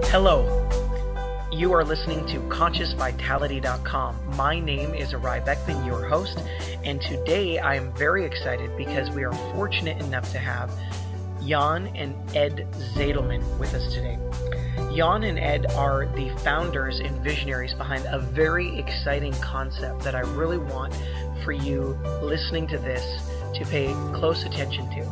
Hello, you are listening to ConsciousVitality.com. My name is Erai Beckmann, your host, and today I am very excited because we are fortunate enough to have Jan and Ed Zaydelman with us today. Jan and Ed are the founders and visionaries behind a very exciting concept that I really want for you listening to this to pay close attention to.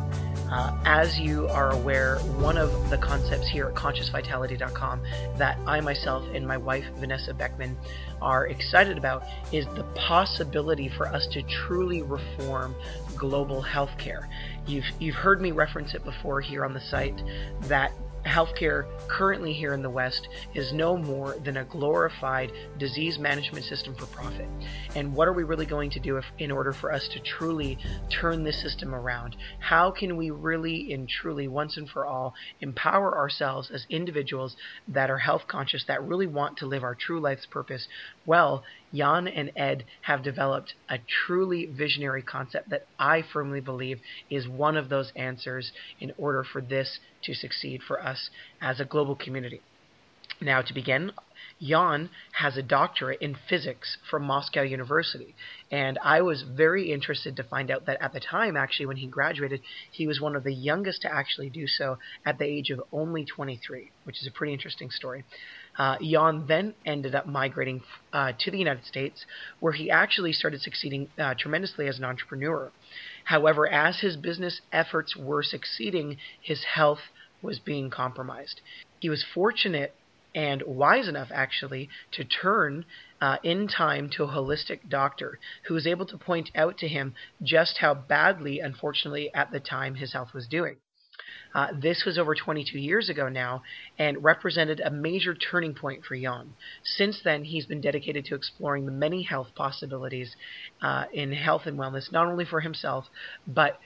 As you are aware, one of the concepts here at ConsciousVitality.com that I myself and my wife, Vanessa Beckmann, are excited about is the possibility for us to truly reform global healthcare. You've heard me reference it before here on the site that healthcare currently here in the West is no more than a glorified disease management system for profit. And what are we really going to do in order for us to truly turn this system around? How can we really and truly, once and for all, empower ourselves as individuals that are health conscious, that really want to live our true life's purpose? Well, Jan and Ed have developed a truly visionary concept that I firmly believe is one of those answers in order for this to succeed for us as a global community. Now, to begin, Jan has a doctorate in physics from Moscow University, and I was very interested to find out that at the time, actually, when he graduated, he was one of the youngest to actually do so at the age of only 23, which is a pretty interesting story. Jan then ended up migrating to the United States, where he actually started succeeding tremendously as an entrepreneur. However, as his business efforts were succeeding, his health was being compromised. He was fortunate and wise enough, actually, to turn in time to a holistic doctor who was able to point out to him just how badly, unfortunately, at the time his health was doing. This was over 22 years ago now and represented a major turning point for Jan. Since then, he's been dedicated to exploring the many health possibilities in health and wellness, not only for himself, but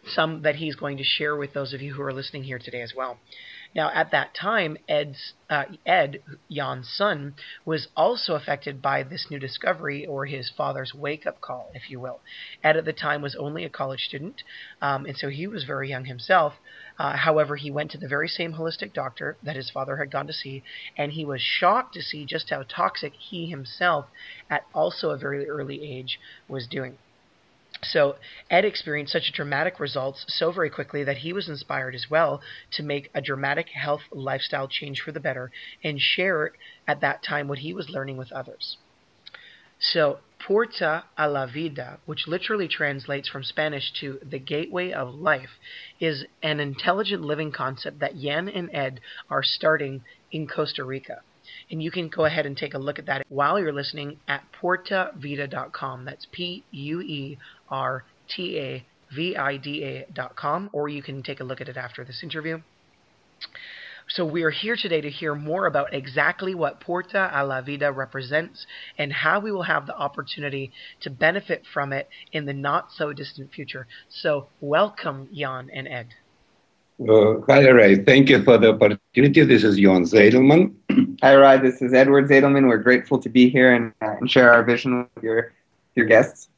some that he's going to share with those of you who are listening here today as well. Now, at that time, Ed, Jan's son, was also affected by this new discovery, or his father's wake-up call, if you will. Ed at the time was only a college student, and so he was very young himself. However, he went to the very same holistic doctor that his father had gone to see, and he was shocked to see just how toxic he himself, at also a very early age, was doing. So Ed experienced such dramatic results so very quickly that he was inspired as well to make a dramatic health lifestyle change for the better and share at that time what he was learning with others. So Puerta A La Vida, which literally translates from Spanish to the gateway of life, is an intelligent living concept that Jan and Ed are starting in Costa Rica. And you can go ahead and take a look at that while you're listening at Puertavida.com. That's Puertavida.com, or you can take a look at it after this interview. So we are here today to hear more about exactly what Puerta A La Vida represents and how we will have the opportunity to benefit from it in the not-so-distant future. So welcome, Jan and Ed. Hi, Erai. Thank you for the opportunity. This is Jan Zaydelman. Hi, Erai. This is Edward Zaydelman. We're grateful to be here and share our vision with your guests.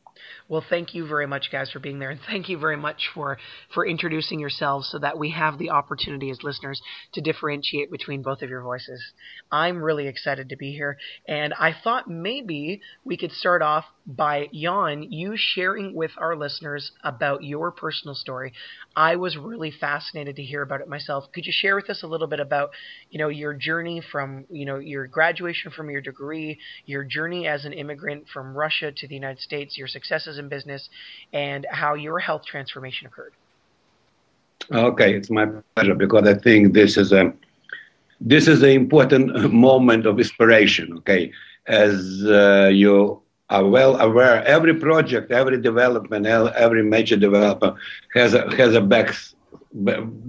Well, thank you very much, guys, for being there, and thank you very much for introducing yourselves so that we have the opportunity as listeners to differentiate between both of your voices. I'm really excited to be here, and I thought maybe we could start off by, Jan, you sharing with our listeners about your personal story. I was really fascinated to hear about it myself. Could you share with us a little bit about, your journey from, your graduation from your degree, your journey as an immigrant from Russia to the United States, your successes in business, and how your health transformation occurred? Okay, it's my pleasure, because I think this is an important moment of inspiration. Okay, as you are well aware, every project, every development, every major developer has a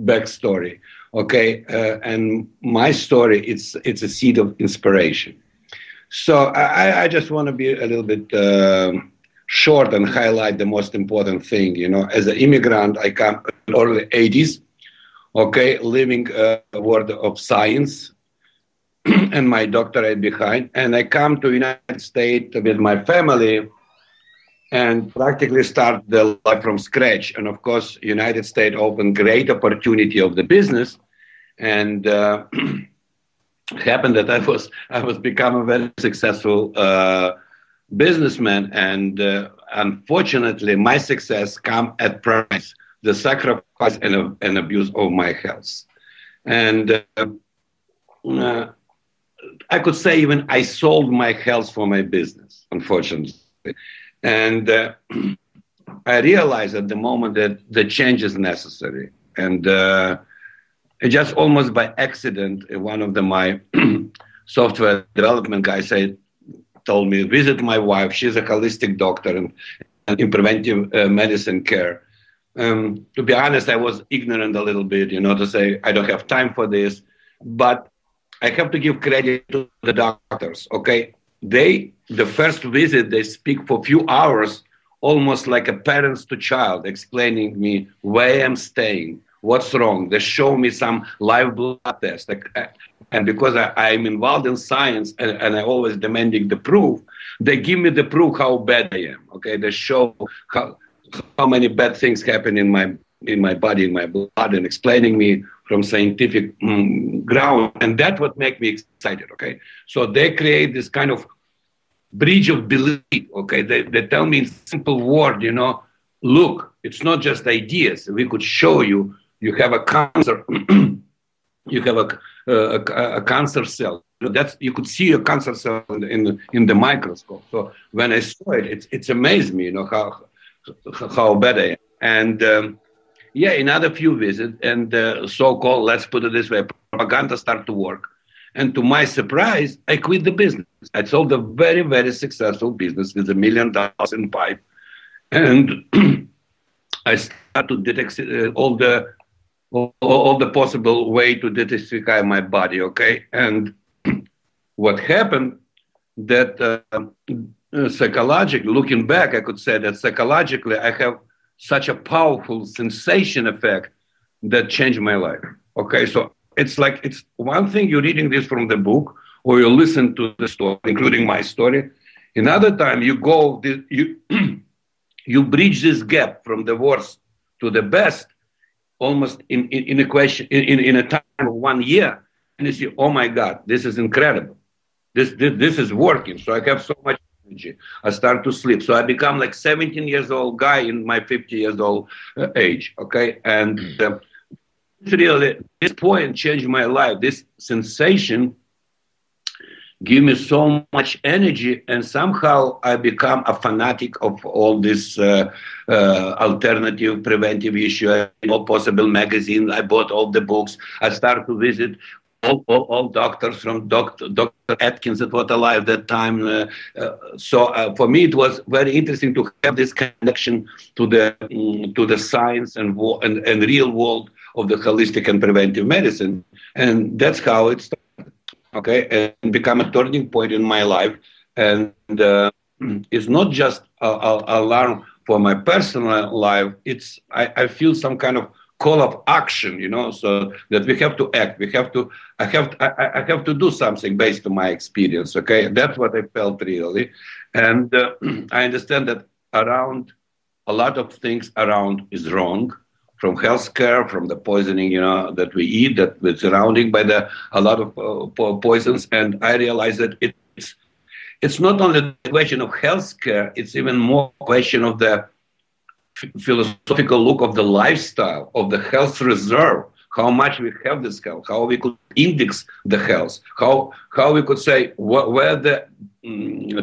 backstory. Okay, and my story, it's a seed of inspiration. So I just want to be a little bit short and highlight the most important thing. As an immigrant, I come in the early 80s, okay, living a world of science and my doctorate behind. And I come to the United States with my family and practically start the life from scratch. And of course, United States opened great opportunity of the business. And happened that I was become a very successful businessman, and unfortunately, my success come at price, the sacrifice and abuse of my health. And uh, I could say even I sold my health for my business, unfortunately. And I realized at the moment that the change is necessary. And just almost by accident, one of my software development guys told me, visit my wife. She's a holistic doctor and in preventive medicine care. To be honest, I was ignorant a little bit, to say I don't have time for this. But I have to give credit to the doctors, okay? The first visit, they speak for a few hours, almost like a parents to child, explaining me where I'm staying, what's wrong. They show me some live blood test. And because I'm involved in science and I always demanding the proof, they give me the proof how bad I am, okay? They show how many bad things happen in my body, in my blood, and explaining me from scientific ground. And that's what makes me excited, okay? So they create this kind of bridge of belief, okay? They tell me in simple word, look, it's not just ideas. We could show you, you have a cancer, you have a cancer cell. You could see a cancer cell in the microscope. So when I saw it, it's amazed me, how bad I am. And another few visits, and so-called, let's put it this way, propaganda start to work. And to my surprise, I quit the business. I sold a very, very successful business with $1 million in pipe. And I started to detect all the possible way to detoxify my body, okay? And what happened that psychologically, looking back, I could say that psychologically, I have such a powerful sensation effect that changed my life. Okay, so it's one thing you're reading this from the book or you listen to the story, including my story. Another time you go, you bridge this gap from the worst to the best almost in a time of 1 year, and you see, oh my God, this is incredible. This is working. So I have so much energy. I start to sleep. So I become like 17 years old guy in my 50 years old age. Okay. And really, this point changed my life. This sensation give me so much energy, and somehow I become a fanatic of all this alternative preventive issue, all possible magazines. I bought all the books. I started to visit all doctors, from Dr. Atkins that was alive at that time. So for me, it was very interesting to have this connection to the science and real world of the holistic and preventive medicine. And that's how it started. Okay, and become a turning point in my life. And it's not just a alarm for my personal life. I feel some kind of call of action, so that we have to act. I have to do something based on my experience. Okay, that's what I felt really. And I understand that around a lot of things around is wrong. From healthcare, from the poisoning, that we eat, that we're surrounded by a lot of poisons, and I realize that it's not only the question of healthcare; it's even more question of the philosophical look of the lifestyle, of the health reserve. How much we have this health, how we could index the health, how we could say where the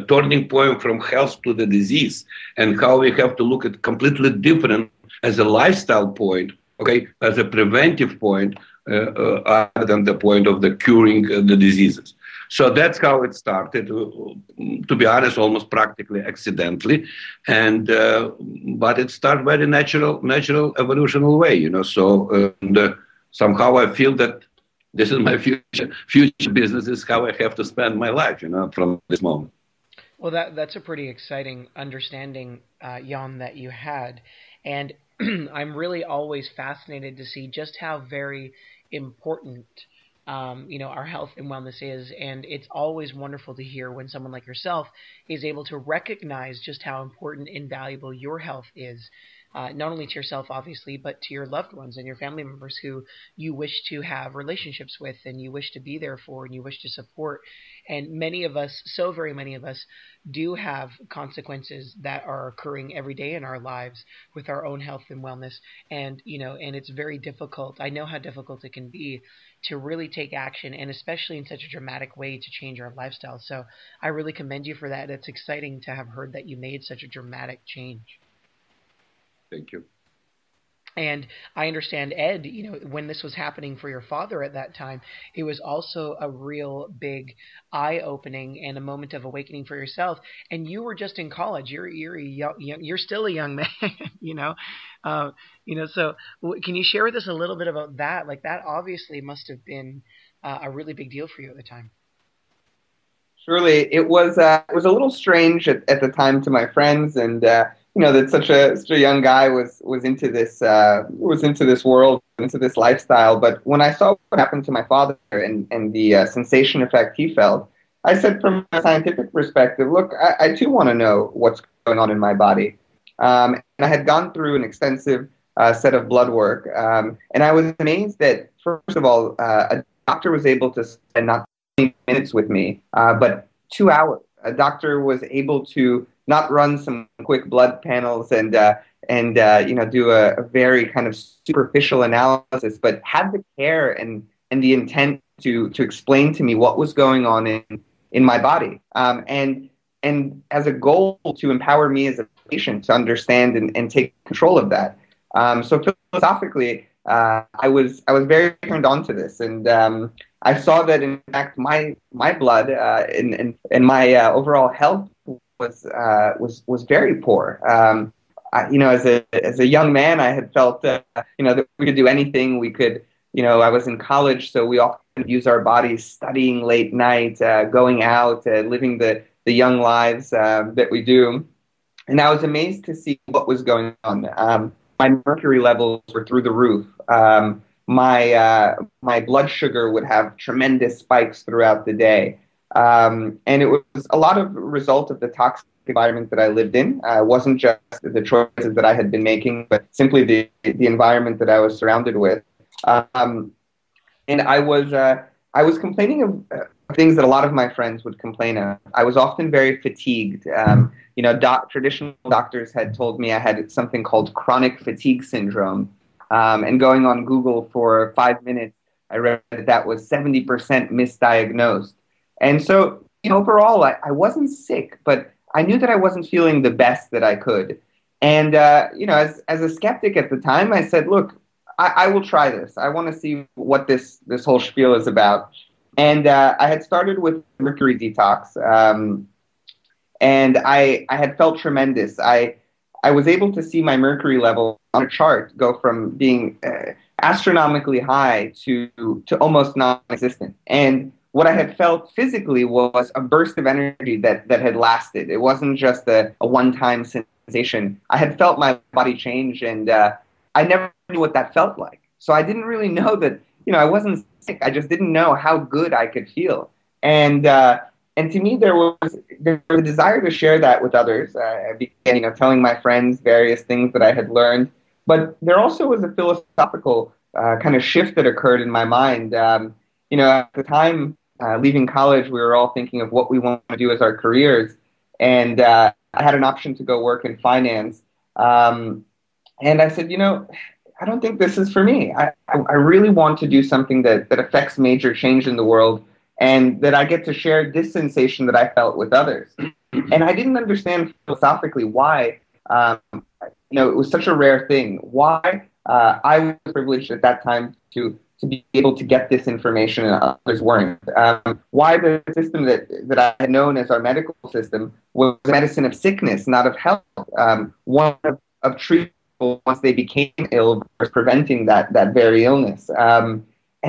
turning point from health to the disease, and how we have to look at completely different as a lifestyle point, okay, as a preventive point, other than the point of the curing the diseases. So that's how it started, to be honest, almost practically accidentally. And but it started very natural evolutionary way, So somehow I feel that this is my future business, is how I have to spend my life, from this moment. Well, that's a pretty exciting understanding, Jan, that you had. And I'm really always fascinated to see just how very important, our health and wellness is. And it's always wonderful to hear when someone like yourself is able to recognize just how important and valuable your health is. not only to yourself, obviously, but to your loved ones and your family members who you wish to have relationships with and you wish to be there for and you wish to support. And many of us, so very many of us, do have consequences that are occurring every day in our lives with our own health and wellness. And, and it's very difficult. I know how difficult it can be to really take action, and especially in such a dramatic way to change our lifestyle. So I really commend you for that. It's exciting to have heard that you made such a dramatic change. Thank you. And I understand, Ed, when this was happening for your father at that time, it was also a real big eye-opening and a moment of awakening for yourself. And you were just in college. You're still a young man, So can you share with us a little bit about that? Like, that obviously must have been a really big deal for you at the time. Surely it was a little strange at the time to my friends, and that such a young guy was into this world, into this lifestyle. But when I saw what happened to my father and the sensation effect he felt, I said, from a scientific perspective, look, I too want to know what's going on in my body. And I had gone through an extensive set of blood work, and I was amazed that, first of all, a doctor was able to spend not 20 minutes with me, but 2 hours. A doctor was able to not run some quick blood panels and do a very kind of superficial analysis, but have the care and the intent to explain to me what was going on in my body, and as a goal to empower me as a patient to understand and take control of that. So philosophically, I was very turned on to this, and I saw that, in fact, my blood and my overall health was very poor. As a young man, I had felt that we could do anything. We could, I was in college, so we often use our bodies studying late night, going out, living the young lives that we do. And I was amazed to see what was going on. My mercury levels were through the roof. My blood sugar would have tremendous spikes throughout the day. And it was a lot of result of the toxic environment that I lived in. It wasn't just the choices that I had been making, but simply the environment that I was surrounded with. And I was complaining of things that a lot of my friends would complain of. I was often very fatigued. Traditional doctors had told me I had something called chronic fatigue syndrome. And going on Google for 5 minutes, I read that was 70% misdiagnosed. And so, overall, I wasn't sick, but I knew that I wasn't feeling the best that I could. And, as a skeptic at the time, I said, look, I will try this. I want to see what this whole spiel is about. And I had started with mercury detox, and I had felt tremendous. I was able to see my mercury level on a chart go from being astronomically high to almost non-existent. And what I had felt physically was a burst of energy that had lasted. It wasn't just a one-time sensation. I had felt my body change, and I never knew what that felt like. So I didn't really know that, I wasn't sick. I just didn't know how good I could feel. And to me, there was a desire to share that with others. I began, telling my friends various things that I had learned. But there also was a philosophical kind of shift that occurred in my mind. At the time, leaving college, we were all thinking of what we want to do as our careers. And I had an option to go work in finance. And I said, I don't think this is for me. I really want to do something that affects major change in the world, and that I get to share this sensation that I felt with others. And I didn't understand philosophically why, it was such a rare thing. Why I was privileged at that time to be able to get this information and others weren't. Why the system that I had known as our medical system was medicine of sickness, not of health. One of treatment once they became ill, was preventing that very illness. And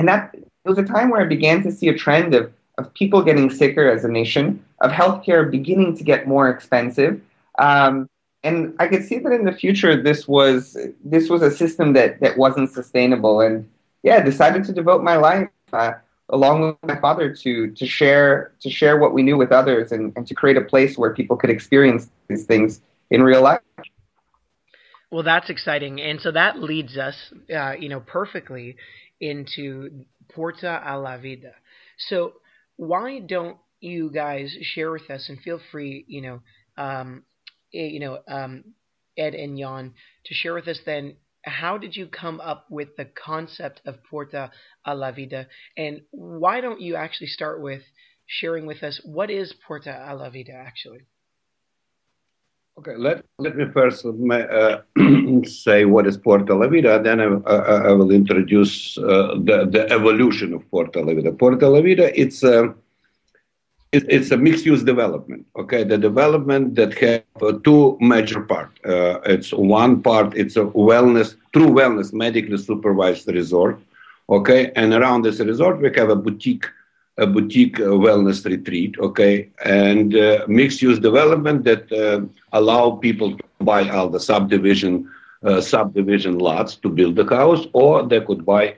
that it was a time where I began to see a trend of people getting sicker as a nation, of healthcare beginning to get more expensive. And I could see that in the future, this was a system that wasn't sustainable. And I decided to devote my life, along with my father, to share what we knew with others, and to create a place where people could experience these things in real life. Well, that's exciting, and so that leads us, perfectly into Puerta A La Vida. So, why don't you guys share with us, and feel free, eh, you know, um, Ed and Jan, to share with us then, how did you come up with the concept of Puerta A La Vida, and why don't you actually start with sharing with us what is Puerta A La Vida actually? Okay, let me first say what is Puerta La Vida, then I will introduce the evolution of Puerta La Vida. Puerta La Vida, it's a mixed-use development. Okay, the development that have two major parts. It's one part. It's a true wellness, medically supervised resort. Okay, and around this resort we have a boutique wellness retreat. Okay, and mixed-use development that allow people to buy all the subdivision lots to build the house, or they could buy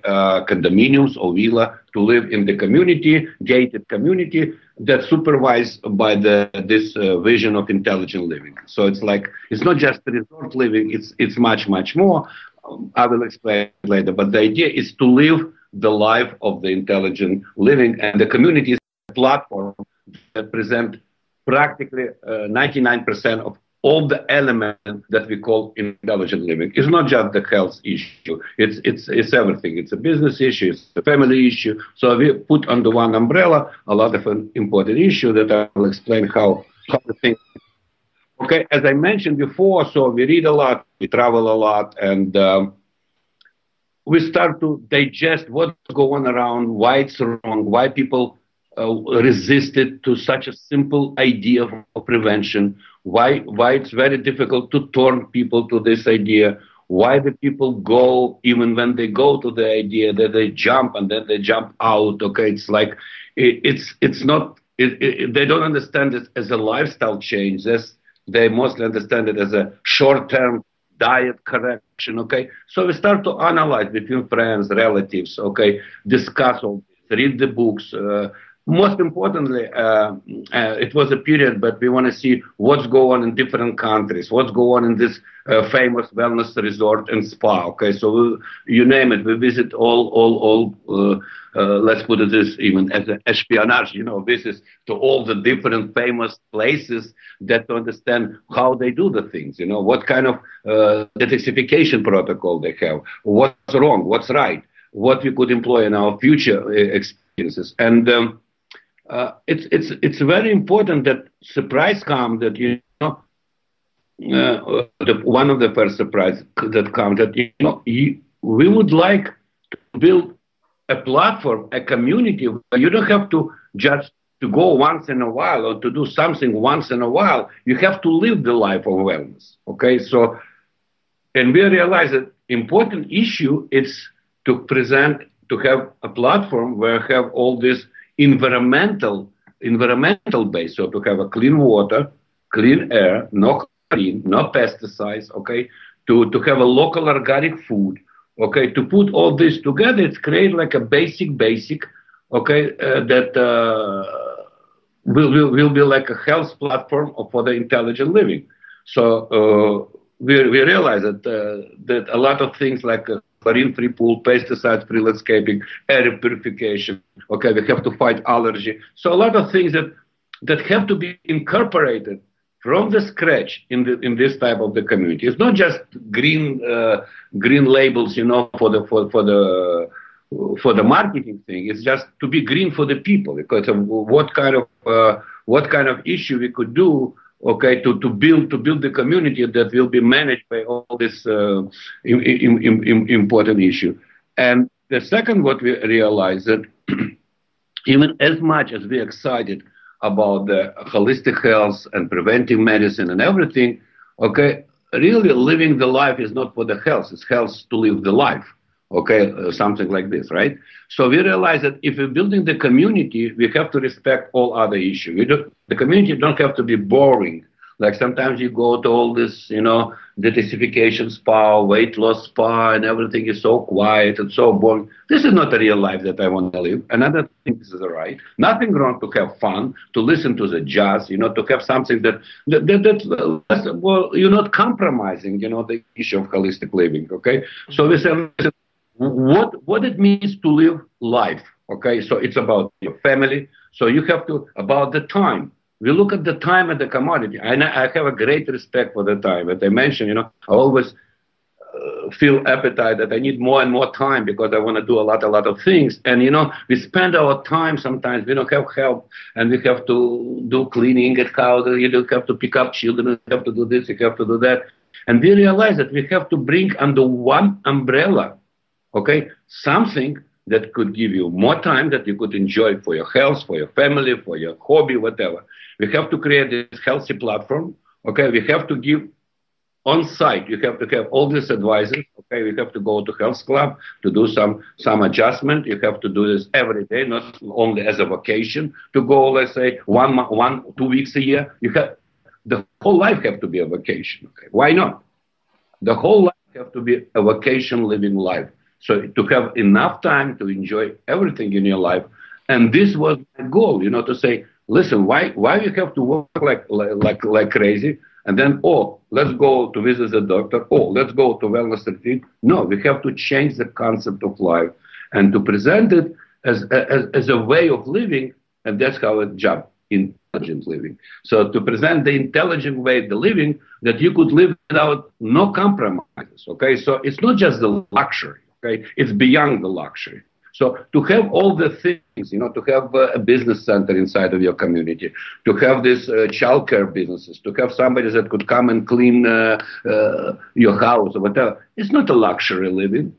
condominiums or villa to live in the community, gated community that's supervised by this vision of intelligent living. So it's not just resort living; it's much more. I will explain later. But the idea is to live the life of the intelligent living, and the community is a platform that present practically 99% of all the elements that we call intelligent living. It's not just the health issue. It's everything. It's a business issue. It's a family issue. So we put under one umbrella a lot of important issues that I will explain how the thing. Okay, as I mentioned before, so we read a lot, we travel a lot, and we start to digest what's going around, why it's wrong, why people resisted to such a simple idea of prevention, why it's very difficult to turn people to this idea, why the people go, even when they go to the idea, that they jump and then they jump out. Okay, it's like it's not. They don't understand it as a lifestyle change. They mostly understand it as a short-term diet correction. Okay, so we start to analyze between friends, relatives. Okay, discuss all this, read the books. Most importantly, it was a period, but we want to see what's going on in different countries, what's going on in this famous wellness resort and spa. Okay, so you name it, we visit all. Let's put it this, even as an espionage, visits to all the different famous places that to understand how they do the things. What kind of detoxification protocol they have, what's wrong, what's right, what we could employ in our future experiences, and. It's very important that surprise comes that one of the first surprise that comes that we would like to build a platform, a community where you don't have to just to go once in a while or to do something once in a while. You have to live the life of wellness. Okay, so and we realize that important issue is to have a platform where have all this environmental base, so to have a clean water, clean air, no clean, no pesticides, okay, to have a local organic food, okay, to put all this together, it's create like a basic, okay, that will be like a health platform for the intelligent living. So we realize that a lot of things like chlorine-free pool, pesticide-free landscaping, air purification. Okay, we have to fight allergy. So a lot of things that have to be incorporated from the scratch in this type of the community. It's not just green labels, for the marketing thing. It's just to be green for the people, because of what kind of issue we could do. Okay, to build the community that will be managed by all this important issue. And the second, what we realize that even as much as we're excited about the holistic health and preventive medicine and everything, okay, really living the life is not for the health; it's health to live the life. Okay, something like this, right? So we realize that if we're building the community, we have to respect all other issues. The community don't have to be boring, Like sometimes you go to all this, detoxification spa, weight loss spa, and everything is so quiet and so boring. This is not a real life that I want to live. And I don't think this is right. Nothing wrong to have fun, to listen to the jazz, to have something well, you're not compromising, the issue of holistic living. Okay, so we say, listen, what it means to live life. Okay, so it's about your family. So you have to about the time. We look at the time as a commodity. And I have a great respect for the time. As I mentioned, I always feel appetite that I need more and more time because I want to do a lot of things. And, we spend our time sometimes, we don't have help, and we have to do cleaning at house, you have to pick up children, you have to do this, you have to do that. And we realize that we have to bring under one umbrella, okay, something that could give you more time that you could enjoy for your health, for your family, for your hobby, whatever. We have to create this healthy platform. Okay, we have to give on site. You have to have all these advisors. Okay, we have to go to health club to do some adjustment. You have to do this every day, not only as a vacation. To go, let's say 2 weeks a year. You have the whole life have to be a vacation. Okay, why not? The whole life have to be a vacation, living life. So to have enough time to enjoy everything in your life. And this was my goal, to say, listen, why you have to work like crazy? And then, let's go to visit the doctor. Let's go to wellness retreat. No, we have to change the concept of life and to present it as a way of living. And that's how it's job, intelligent living. So to present the intelligent way of the living that you could live without no compromises. Okay, so it's not just the luxury. Okay, it's beyond the luxury. So to have all the things, to have a business center inside of your community, to have these childcare businesses, to have somebody that could come and clean your house or whatever, it's not a luxury living.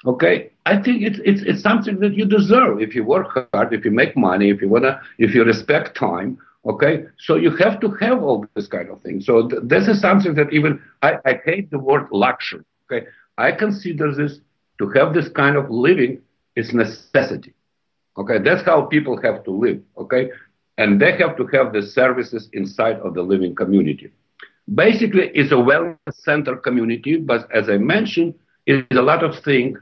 Okay, I think it's something that you deserve if you work hard, if you make money, if you respect time. Okay, so you have to have all this kind of thing. So this is something that even I hate the word luxury. Okay, I consider this to have this kind of living is necessity. Okay, that's how people have to live. Okay, and they have to have the services inside of the living community. Basically, it's a wellness center community, but as I mentioned, it's a lot of things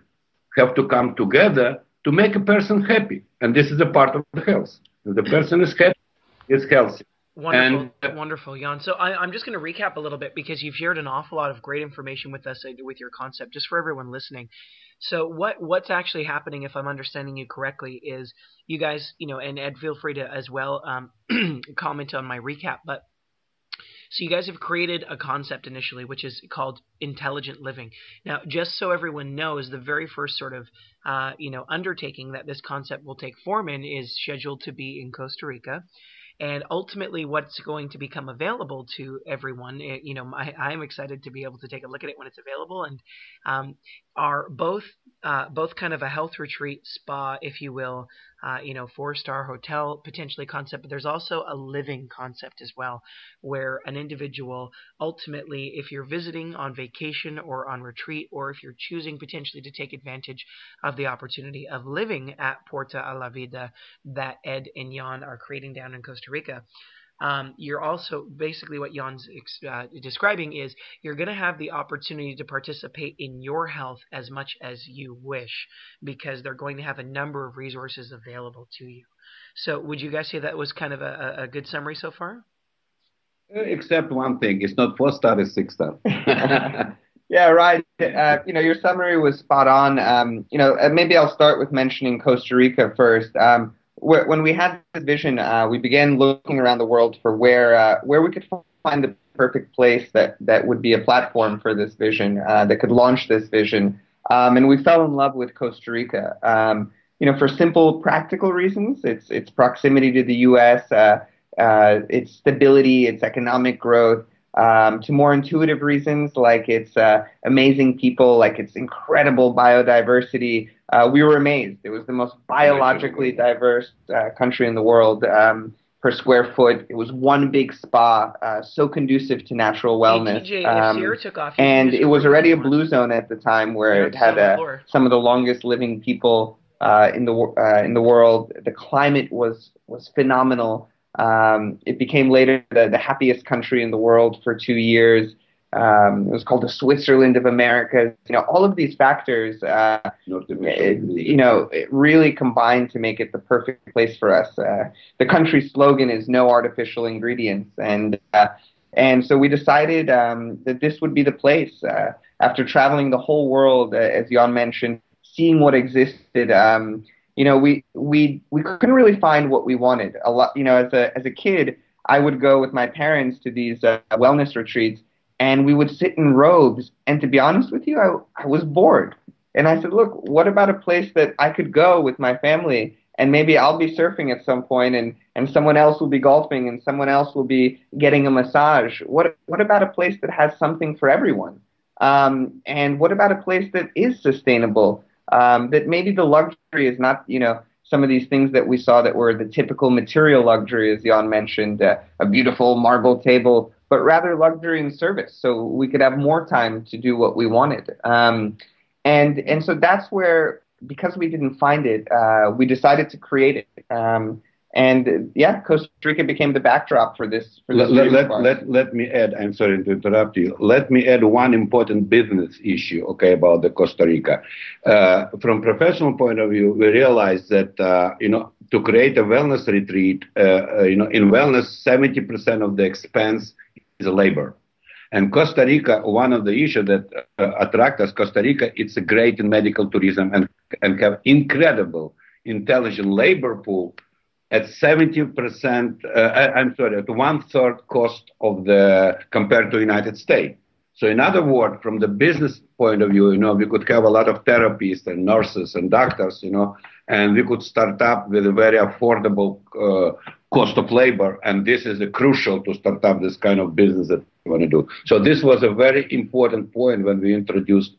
have to come together to make a person happy, and this is a part of the health. If the person is happy, it's healthy. Wonderful, Jan. So I'm just going to recap a little bit because you've shared an awful lot of great information with us with your concept, just for everyone listening. So what's actually happening, if I'm understanding you correctly, is you guys, and Ed, feel free to as well comment on my recap, but so you guys have created a concept initially, which is called intelligent living. Now, just so everyone knows, the very first sort of, undertaking that this concept will take form in is scheduled to be in Costa Rica. And ultimately, what's going to become available to everyone, I'm excited to be able to take a look at it when it's available, and are both kind of a health retreat spa, if you will, 4-star hotel potentially concept, but there's also a living concept as well, where an individual ultimately, if you're visiting on vacation or on retreat, or if you're choosing potentially to take advantage of the opportunity of living at Puerta A La Vida that Ed and Jan are creating down in Costa Rica, you're also basically what Jan's describing is you're going to have the opportunity to participate in your health as much as you wish, because they're going to have a number of resources available to you. So would you guys say that was kind of a good summary so far? Except one thing, it's not 4-star, it's 6-star. Yeah, right. Your summary was spot on. Maybe I'll start with mentioning Costa Rica first. When we had this vision, we began looking around the world for where we could find the perfect place that would be a platform for this vision, that could launch this vision. And we fell in love with Costa Rica. For simple, practical reasons, its proximity to the U.S., its stability, its economic growth, to more intuitive reasons like its amazing people, like its incredible biodiversity. We were amazed. It was the most biologically diverse country in the world per square foot. It was one big spa, so conducive to natural wellness. Hey, TJ, if Sierra took off, and it was already a blue zone at the time, where it had some of the longest living people in the world. The climate was phenomenal. It became later the happiest country in the world for 2 years. It was called the Switzerland of America. All of these factors, it really combined to make it the perfect place for us. The country's slogan is "No artificial ingredients," and so we decided that this would be the place. After traveling the whole world, as Jan mentioned, seeing what existed, we couldn't really find what we wanted. A lot, as a kid, I would go with my parents to these wellness retreats, and we would sit in robes. And to be honest with you, I was bored. And I said, look, what about a place that I could go with my family, and maybe I'll be surfing at some point, and someone else will be golfing, and someone else will be getting a massage. What about a place that has something for everyone? And what about a place that is sustainable? That maybe the luxury is not, some of these things that we saw that were the typical material luxury, as Jan mentioned, a beautiful marble table, but rather luxury and service. So we could have more time to do what we wanted. And so that's where, because we didn't find it, we decided to create it. Costa Rica became the backdrop for this. Let me add, I'm sorry to interrupt you. Let me add one important business issue, about the Costa Rica. From professional point of view, we realized that, to create a wellness retreat, in wellness, 70% of the expense is labor. And Costa Rica, one of the issues that attract us, Costa Rica, it's a great in medical tourism and have incredible, intelligent labor pool at 70%, at 1/3 cost of the, compared to United States. So in other words, from the business point of view, we could have a lot of therapists and nurses and doctors, and we could start up with a very affordable cost of labor. And this is crucial to start up this kind of business that we want to do. So this was a very important point when we introduced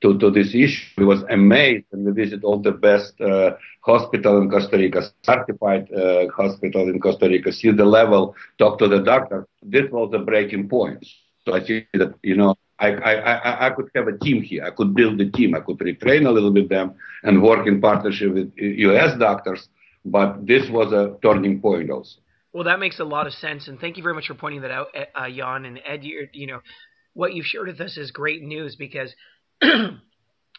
to this issue. We was amazed when we visited all the best hospital in Costa Rica, certified hospital in Costa Rica, see the level, talk to the doctor. This was the breaking point. So I see that, I could have a team here. I could build a team. I could retrain a little bit them and work in partnership with U.S. doctors. But this was a turning point also. Well, that makes a lot of sense. And thank you very much for pointing that out, Jan. And Ed, what you've shared with us is great news, because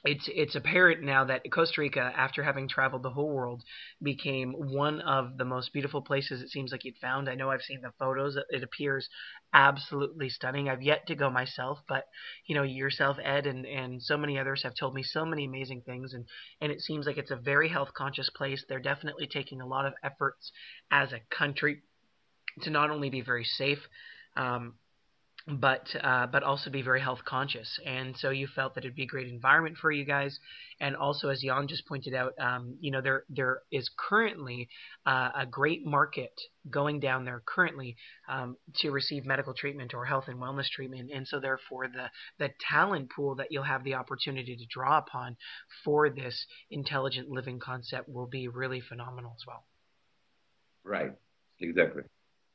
it's apparent now that Costa Rica, after having traveled the whole world, became one of the most beautiful places it seems like you'd found. I know I've seen the photos. It appears absolutely stunning. I've yet to go myself, but yourself, Ed, and so many others have told me so many amazing things, and it seems like it's a very health conscious place. They're definitely taking a lot of efforts as a country to not only be very safe, but also be very health conscious. And so you felt that it'd be a great environment for you guys. And also, as Jan just pointed out, there is currently a great market going down there currently to receive medical treatment or health and wellness treatment. And so therefore the talent pool that you'll have the opportunity to draw upon for this intelligent living concept will be really phenomenal as well. Right. Exactly.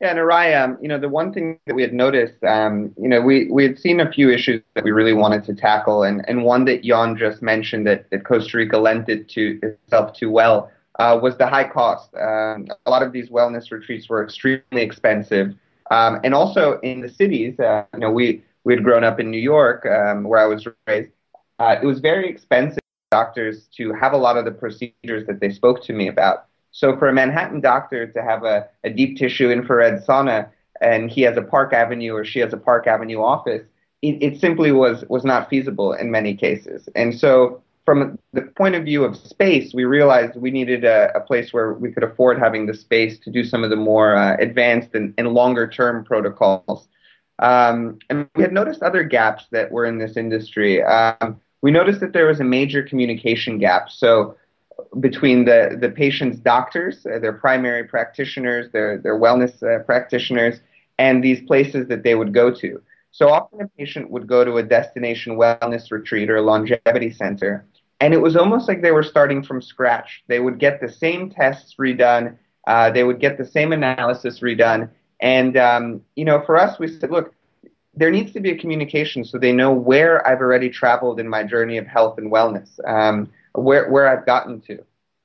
Yeah, and Erai, the one thing that we had noticed, we had seen a few issues that we really wanted to tackle, and one that Jan just mentioned that Costa Rica lent itself to well was the high cost. A lot of these wellness retreats were extremely expensive, and also in the cities, we had grown up in New York, where I was raised. It was very expensive for doctors to have a lot of the procedures that they spoke to me about. So for a Manhattan doctor to have a deep tissue infrared sauna, and he has a Park Avenue or she has a Park Avenue office, it simply was not feasible in many cases. And so from the point of view of space, we realized we needed a place where we could afford having the space to do some of the more advanced and longer term protocols. And we had noticed other gaps that were in this industry. We noticed that there was a major communication gap. So between the patient's doctors, their primary practitioners, their wellness practitioners, and these places that they would go to. So often a patient would go to a destination wellness retreat or a longevity center, and it was almost like they were starting from scratch. They would get the same tests redone, they would get the same analysis redone, and for us, we said, look, there needs to be a communication so they know where I've already traveled in my journey of health and wellness. Where I've gotten to.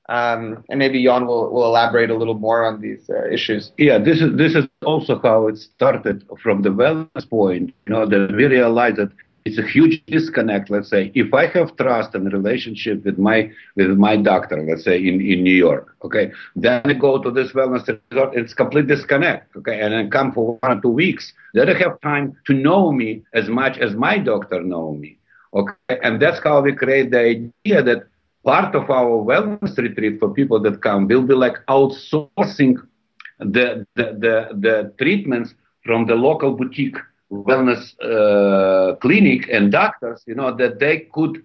And maybe Jan will elaborate a little more on these issues. Yeah, this is also how it started from the wellness point. That we realized that it's a huge disconnect. Let's say if I have trust and relationship with my doctor, let's say in New York, okay, then I go to this wellness resort. It's complete disconnect, okay, and I come for 1 or 2 weeks. They don't have time to know me as much as my doctor know me, okay, and that's how we create the idea that part of our wellness retreat for people that come will be like outsourcing the treatments from the local boutique wellness clinic and doctors, that they could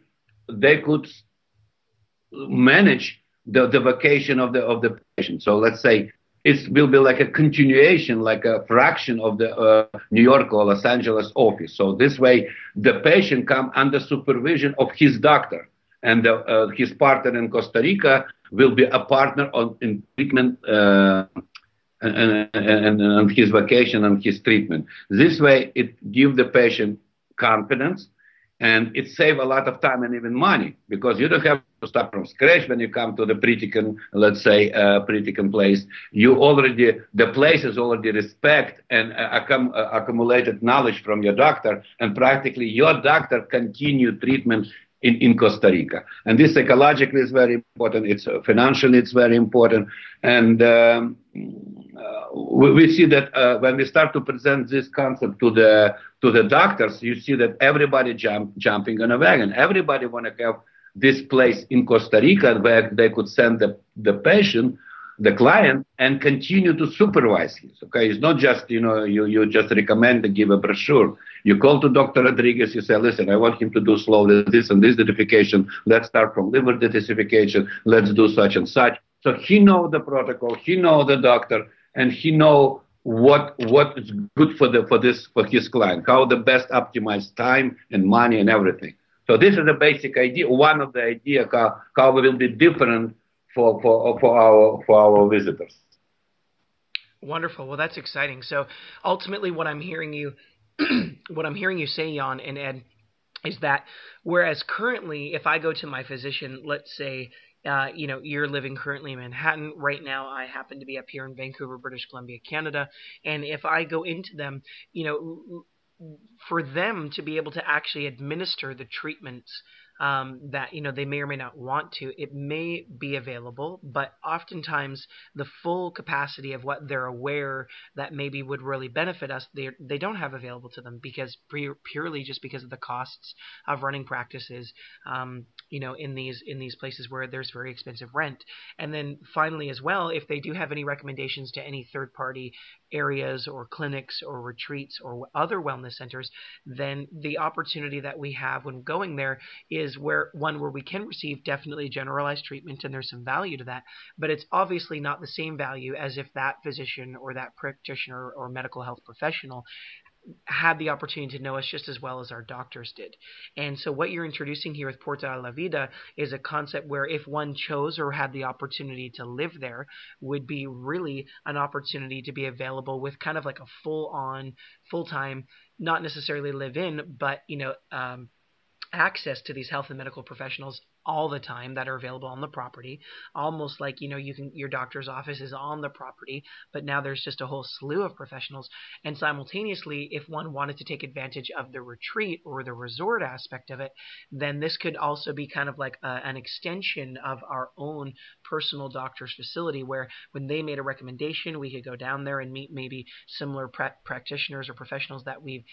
manage the vacation of the patient. So let's say it will be like a continuation, like a fraction of the New York or Los Angeles office. So this way, the patient come under supervision of his doctor, and his partner in Costa Rica will be a partner in treatment and his vacation and his treatment. This way, it gives the patient confidence, and it saves a lot of time and even money, because you don't have to start from scratch when you come to the Pritikin, let's say, Pritikin place. The place is already respect and accumulated knowledge from your doctor, and practically your doctor continue treatment in Costa Rica. And this psychologically is very important. It's financially, it's very important. And we see that when we start to present this concept to the doctors, you see that everybody jumping on a wagon. Everybody want to have this place in Costa Rica where they could send the patient, the client, and continue to supervise him. Okay, it's not just you just recommend to give a brochure. You call to Dr. Rodriguez, you say, listen, I want him to do slowly this and this detoxification. Let's start from liver detoxification. Let's do such and such. So he know the protocol, he know the doctor, and he know what is good for his client, how the best optimize time and money and everything. So this is the basic idea. One of the idea how we will be different for our visitors. Wonderful. Well, that's exciting. So ultimately, what I'm hearing you say, Jan and Ed, is that whereas currently, if I go to my physician, let's say, you're living currently in Manhattan. Right now, I happen to be up here in Vancouver, British Columbia, Canada. And if I go into them, for them to be able to actually administer the treatments that they may or may not want to, it may be available, but oftentimes the full capacity of what they're aware that maybe would really benefit us, they don't have available to them, because purely just because of the costs of running practices, in these places where there's very expensive rent. And then finally as well, if they do have any recommendations to any third party areas or clinics or retreats or other wellness centers, then the opportunity that we have when going there is where we can receive definitely generalized treatment, and there's some value to that, but it's obviously not the same value as if that physician or that practitioner or medical health professional had the opportunity to know us just as well as our doctors did. And so what you're introducing here with Puerta A La Vida is a concept where if one chose or had the opportunity to live there, would be really an opportunity to be available with kind of like a full-time, not necessarily live in, but access to these health and medical professionals all the time that are available on the property, almost like your doctor's office is on the property, but now there's just a whole slew of professionals. And simultaneously, if one wanted to take advantage of the retreat or the resort aspect of it, then this could also be kind of like an extension of our own personal doctor's facility, where when they made a recommendation, we could go down there and meet maybe similar practitioners or professionals that we've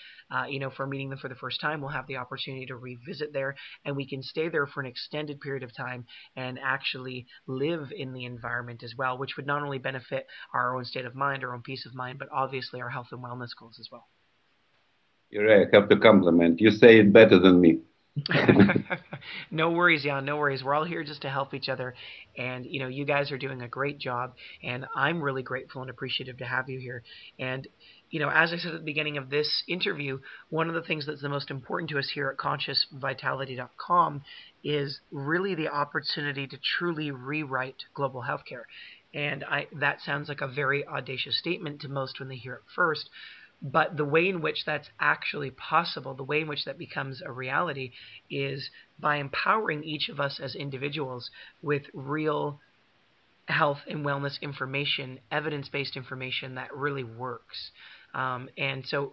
for meeting them for the first time, we'll have the opportunity to revisit there, and we can stay there for an extended period of time and actually live in the environment as well, which would not only benefit our own state of mind, our own peace of mind, but obviously our health and wellness goals as well. You're right. I have to compliment. You say it better than me. No worries, Jan. No worries. We're all here just to help each other. And, you guys are doing a great job. And I'm really grateful and appreciative to have you here. And, as I said at the beginning of this interview, one of the things that's the most important to us here at ConsciousVitality.com is really the opportunity to truly rewrite global healthcare. And that sounds like a very audacious statement to most when they hear it first. But the way in which that's actually possible, the way in which that becomes a reality, is by empowering each of us as individuals with real health and wellness information, evidence-based information that really works. And so,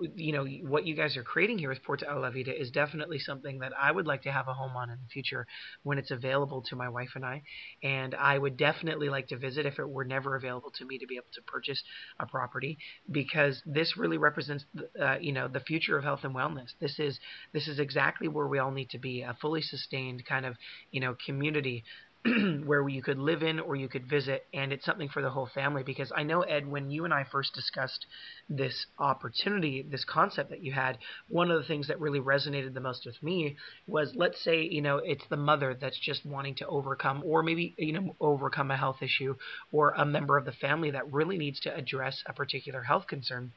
what you guys are creating here with Puerta A La Vida is definitely something that I would like to have a home on in the future when it's available to my wife and I. And I would definitely like to visit if it were never available to me to be able to purchase a property, because this really represents, the future of health and wellness. This is exactly where we all need to be, a fully sustained kind of, community where you could live in or you could visit, and it's something for the whole family. Because I know, Ed, when you and I first discussed this opportunity, this concept that you had, one of the things that really resonated the most with me was, let's say, it's the mother that's just wanting to overcome, or maybe, overcome a health issue, or a member of the family that really needs to address a particular health concern.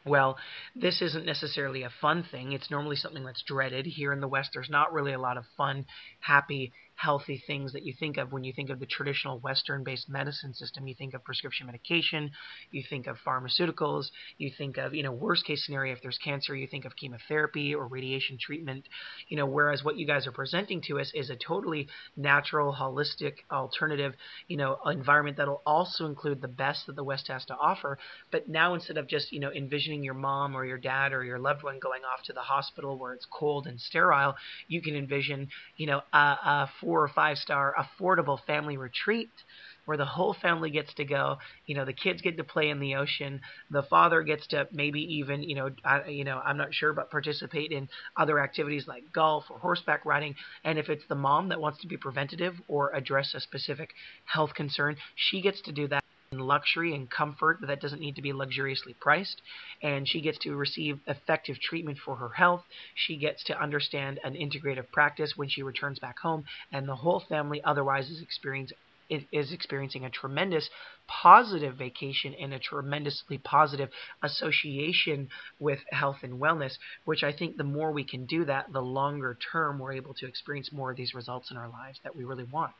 Well, this isn't necessarily a fun thing. It's normally something that's dreaded. Here in the West, there's not really a lot of fun, happy, healthy things that you think of when you think of the traditional Western-based medicine system. You think of prescription medication, you think of pharmaceuticals, you think of, worst case scenario, if there's cancer, you think of chemotherapy or radiation treatment, whereas what you guys are presenting to us is a totally natural, holistic, alternative, environment that'll also include the best that the West has to offer. But now, instead of just, envisioning your mom or your dad or your loved one going off to the hospital where it's cold and sterile, you can envision, a 4 or 5 star affordable family retreat where the whole family gets to go. The kids get to play in the ocean. The father gets to maybe even, I'm not sure, but participate in other activities like golf or horseback riding. And if it's the mom that wants to be preventative or address a specific health concern, she gets to do that in luxury and comfort that doesn't need to be luxuriously priced, and she gets to receive effective treatment for her health. She gets to understand an integrative practice when she returns back home, and the whole family otherwise is experiencing a tremendous positive vacation and a tremendously positive association with health and wellness, which I think the more we can do that, the longer term we're able to experience more of these results in our lives that we really want.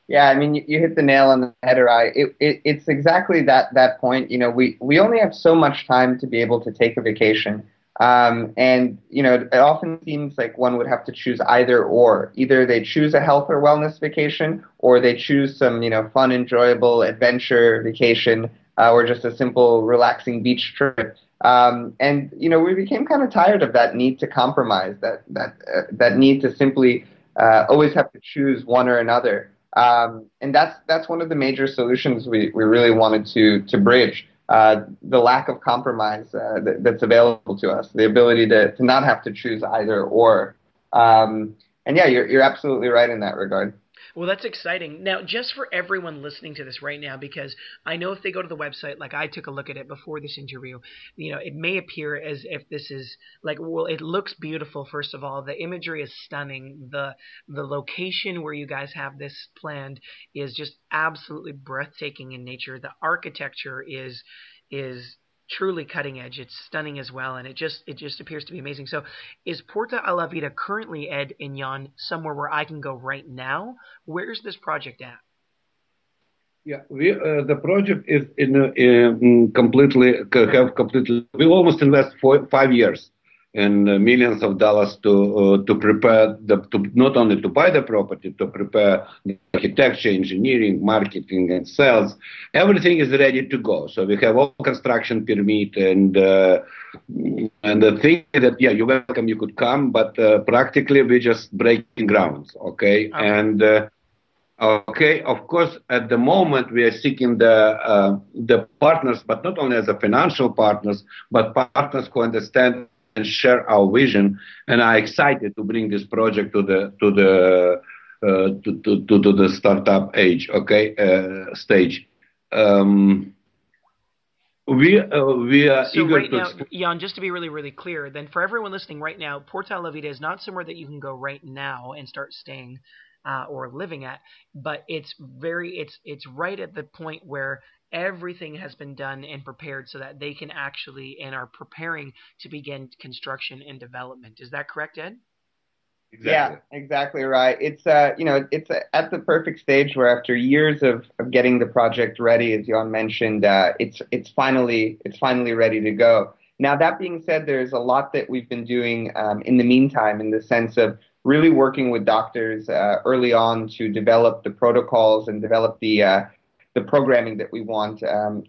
Yeah, I mean, you hit the nail on the head, Erai. It's exactly that point. We only have so much time to be able to take a vacation. And, it often seems like one would have to choose either or. Either they choose a health or wellness vacation, or they choose some, fun, enjoyable adventure vacation, or just a simple, relaxing beach trip. And, we became kind of tired of that need to compromise, that need to simply always have to choose one or another. And that's one of the major solutions we really wanted to bridge, the lack of compromise that's available to us, the ability to not have to choose either or. And yeah, you're absolutely right in that regard. Well, that's exciting. Now, just for everyone listening to this right now, because I know if they go to the website, like I took a look at it before this interview, it may appear as if this is it looks beautiful, first of all. The imagery is stunning. The location where you guys have this planned is just absolutely breathtaking in nature. The architecture is truly cutting edge. It's stunning as well, and it just appears to be amazing. So, is Puerta A La Vida currently, Ed and Jan, somewhere where I can go right now? Where's this project at? Yeah, the project is completely. We almost invest 5 years and millions of dollars to prepare to not only to buy the property, to prepare the architecture, engineering, marketing, and sales. Everything is ready to go. So we have all construction permit and the thing that you're welcome, you could come, but practically we're just breaking grounds. Okay. And of course, at the moment we are seeking the partners, but not only as a financial partners, but partners who understand and share our vision, and are excited to bring this project to the startup stage. We are so eager right to. Now, Jan, just to be really, really clear, then for everyone listening right now, Puerta A La Vida is not somewhere that you can go right now and start staying or living at, but it's right at the point where everything has been done and prepared so that they can actually and are preparing to begin construction and development. Is that correct, Ed? Exactly. Yeah, exactly right. It's it's at the perfect stage where after years of getting the project ready, as Jan mentioned, it's finally ready to go. Now, that being said, there's a lot that we've been doing in the meantime, in the sense of really working with doctors early on to develop the protocols and develop the programming that we want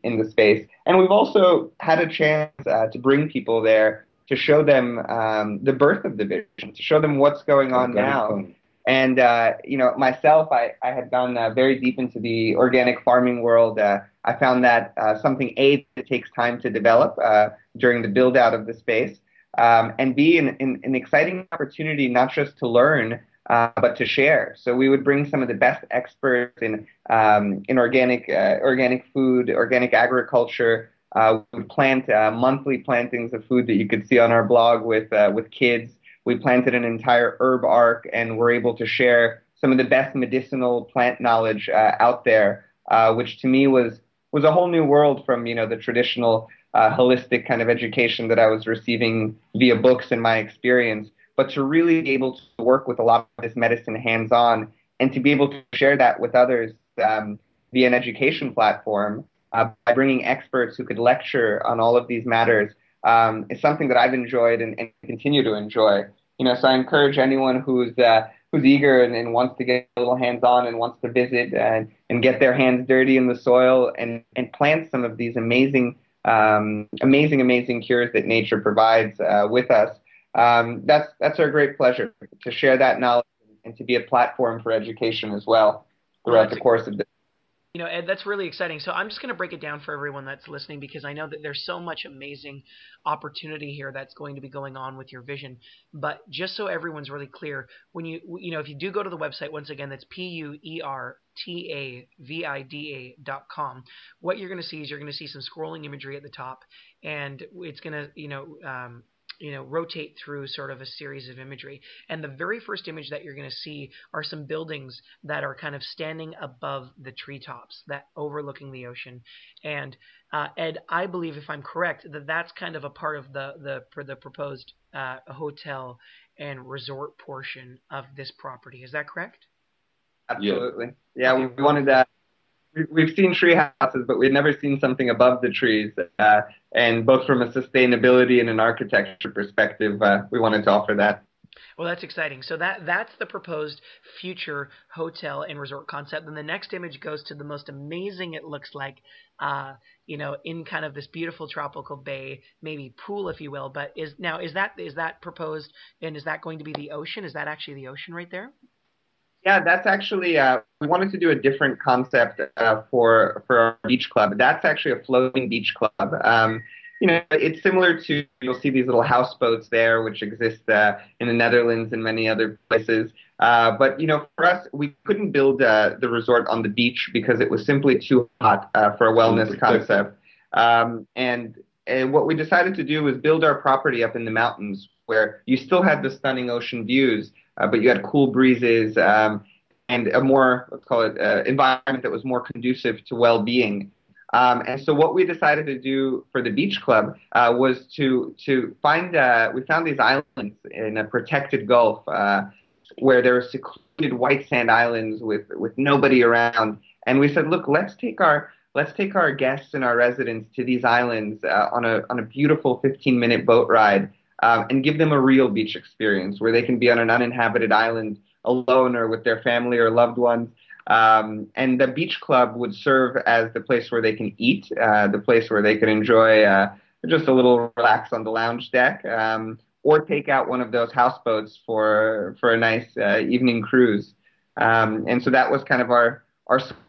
in the space. And we've also had a chance to bring people there to show them the birth of the vision, to show them what's going on now. And, myself, I had gone very deep into the organic farming world. I found that something, A, that takes time to develop during the build out of the space, and B, an exciting opportunity not just to learn, but to share. So we would bring some of the best experts in organic food, organic agriculture. We would plant monthly plantings of food that you could see on our blog with kids. We planted an entire herb arc, and we're able to share some of the best medicinal plant knowledge out there, which to me was a whole new world from the traditional holistic kind of education that I was receiving via books and my experience. But to really be able to work with a lot of this medicine hands-on and to be able to share that with others via an education platform by bringing experts who could lecture on all of these matters is something that I've enjoyed and continue to enjoy. So I encourage anyone who's eager and wants to get a little hands-on and wants to visit and get their hands dirty in the soil and plant some of these amazing cures that nature provides with us. That's our great pleasure to share that knowledge and to be a platform for education as well throughout the course of this. Ed, that's really exciting. So I'm just going to break it down for everyone that's listening, because I know that there's so much amazing opportunity here that's going to be going on with your vision. But just so everyone's really clear, when if you do go to the website, once again, that's puertavida.com. What you're going to see is you're going to see some scrolling imagery at the top, and it's going to, rotate through sort of a series of imagery. And the very first image that you're going to see are some buildings that are kind of standing above the treetops, that overlooking the ocean. And Ed, I believe, if I'm correct, that's kind of a part of the proposed hotel and resort portion of this property. Is that correct? Absolutely. Yeah, we wanted that. We've seen tree houses, but we've never seen something above the trees. And both from a sustainability and an architecture perspective, we wanted to offer that. Well, that's exciting. So that's the proposed future hotel and resort concept. Then the next image goes to the most amazing, it looks like, in kind of this beautiful tropical bay, maybe pool, if you will. But is that proposed, and is that going to be the ocean? Is that actually the ocean right there? Yeah, that's actually, we wanted to do a different concept for our beach club. That's actually a floating beach club. It's similar to, you'll see these little houseboats there, which exist in the Netherlands and many other places. But for us, we couldn't build the resort on the beach because it was simply too hot for a wellness concept. And what we decided to do was build our property up in the mountains where you still had the stunning ocean views, but you had cool breezes and a more, let's call it, environment that was more conducive to well-being. And so what we decided to do for the beach club was to find, we found these islands in a protected gulf where there are secluded white sand islands with nobody around. And we said, look, let's take our guests and our residents to these islands on a beautiful 15-minute boat ride. And give them a real beach experience where they can be on an uninhabited island alone or with their family or loved ones. And the beach club would serve as the place where they can eat, the place where they can enjoy just a little relax on the lounge deck, or take out one of those houseboats for a nice evening cruise. And so that was kind of our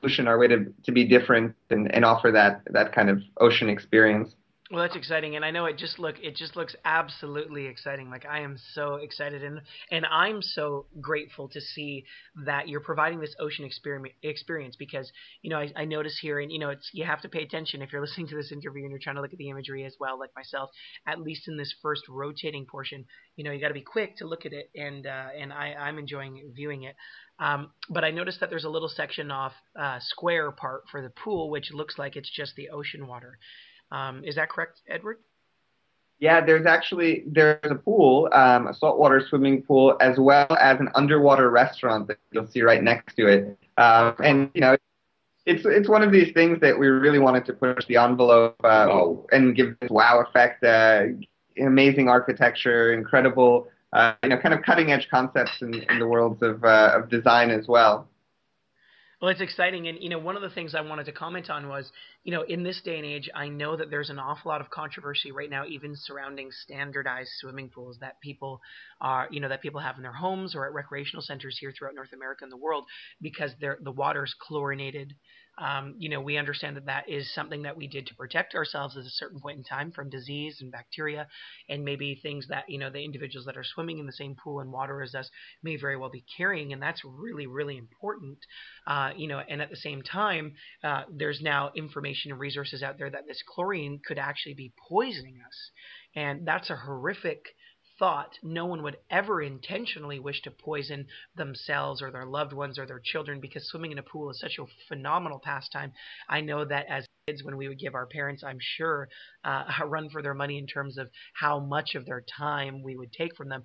solution, our way to be different and offer that kind of ocean experience. Well, that's exciting, and I know it just looks absolutely exciting. Like, I am so excited, and I'm so grateful to see that you're providing this ocean experience because I notice here, and you have to pay attention if you're listening to this interview and you're trying to look at the imagery as well, like myself. At least in this first rotating portion, you got to be quick to look at it, and I'm enjoying viewing it. But I noticed that there's a little section off square part for the pool, which looks like it's just the ocean water. Is that correct, Edward? Yeah, there's a pool, a saltwater swimming pool, as well as an underwater restaurant that you'll see right next to it. And it's one of these things that we really wanted to push the envelope and give this wow effect. Amazing architecture, incredible kind of cutting edge concepts in the worlds of design as well. Well, it's exciting. And, one of the things I wanted to comment on was, in this day and age, I know that there's an awful lot of controversy right now, even surrounding standardized swimming pools that people that people have in their homes or at recreational centers here throughout North America and the world, because the water is chlorinated. We understand that is something that we did to protect ourselves at a certain point in time from disease and bacteria, and maybe things that, the individuals that are swimming in the same pool and water as us may very well be carrying. And that's really, really important. And at the same time, there's now information and resources out there that this chlorine could actually be poisoning us. And that's a horrific thought. No one would ever intentionally wish to poison themselves or their loved ones or their children, because swimming in a pool is such a phenomenal pastime. I know that as kids, when we would give our parents, I'm sure, a run for their money in terms of how much of their time we would take from them,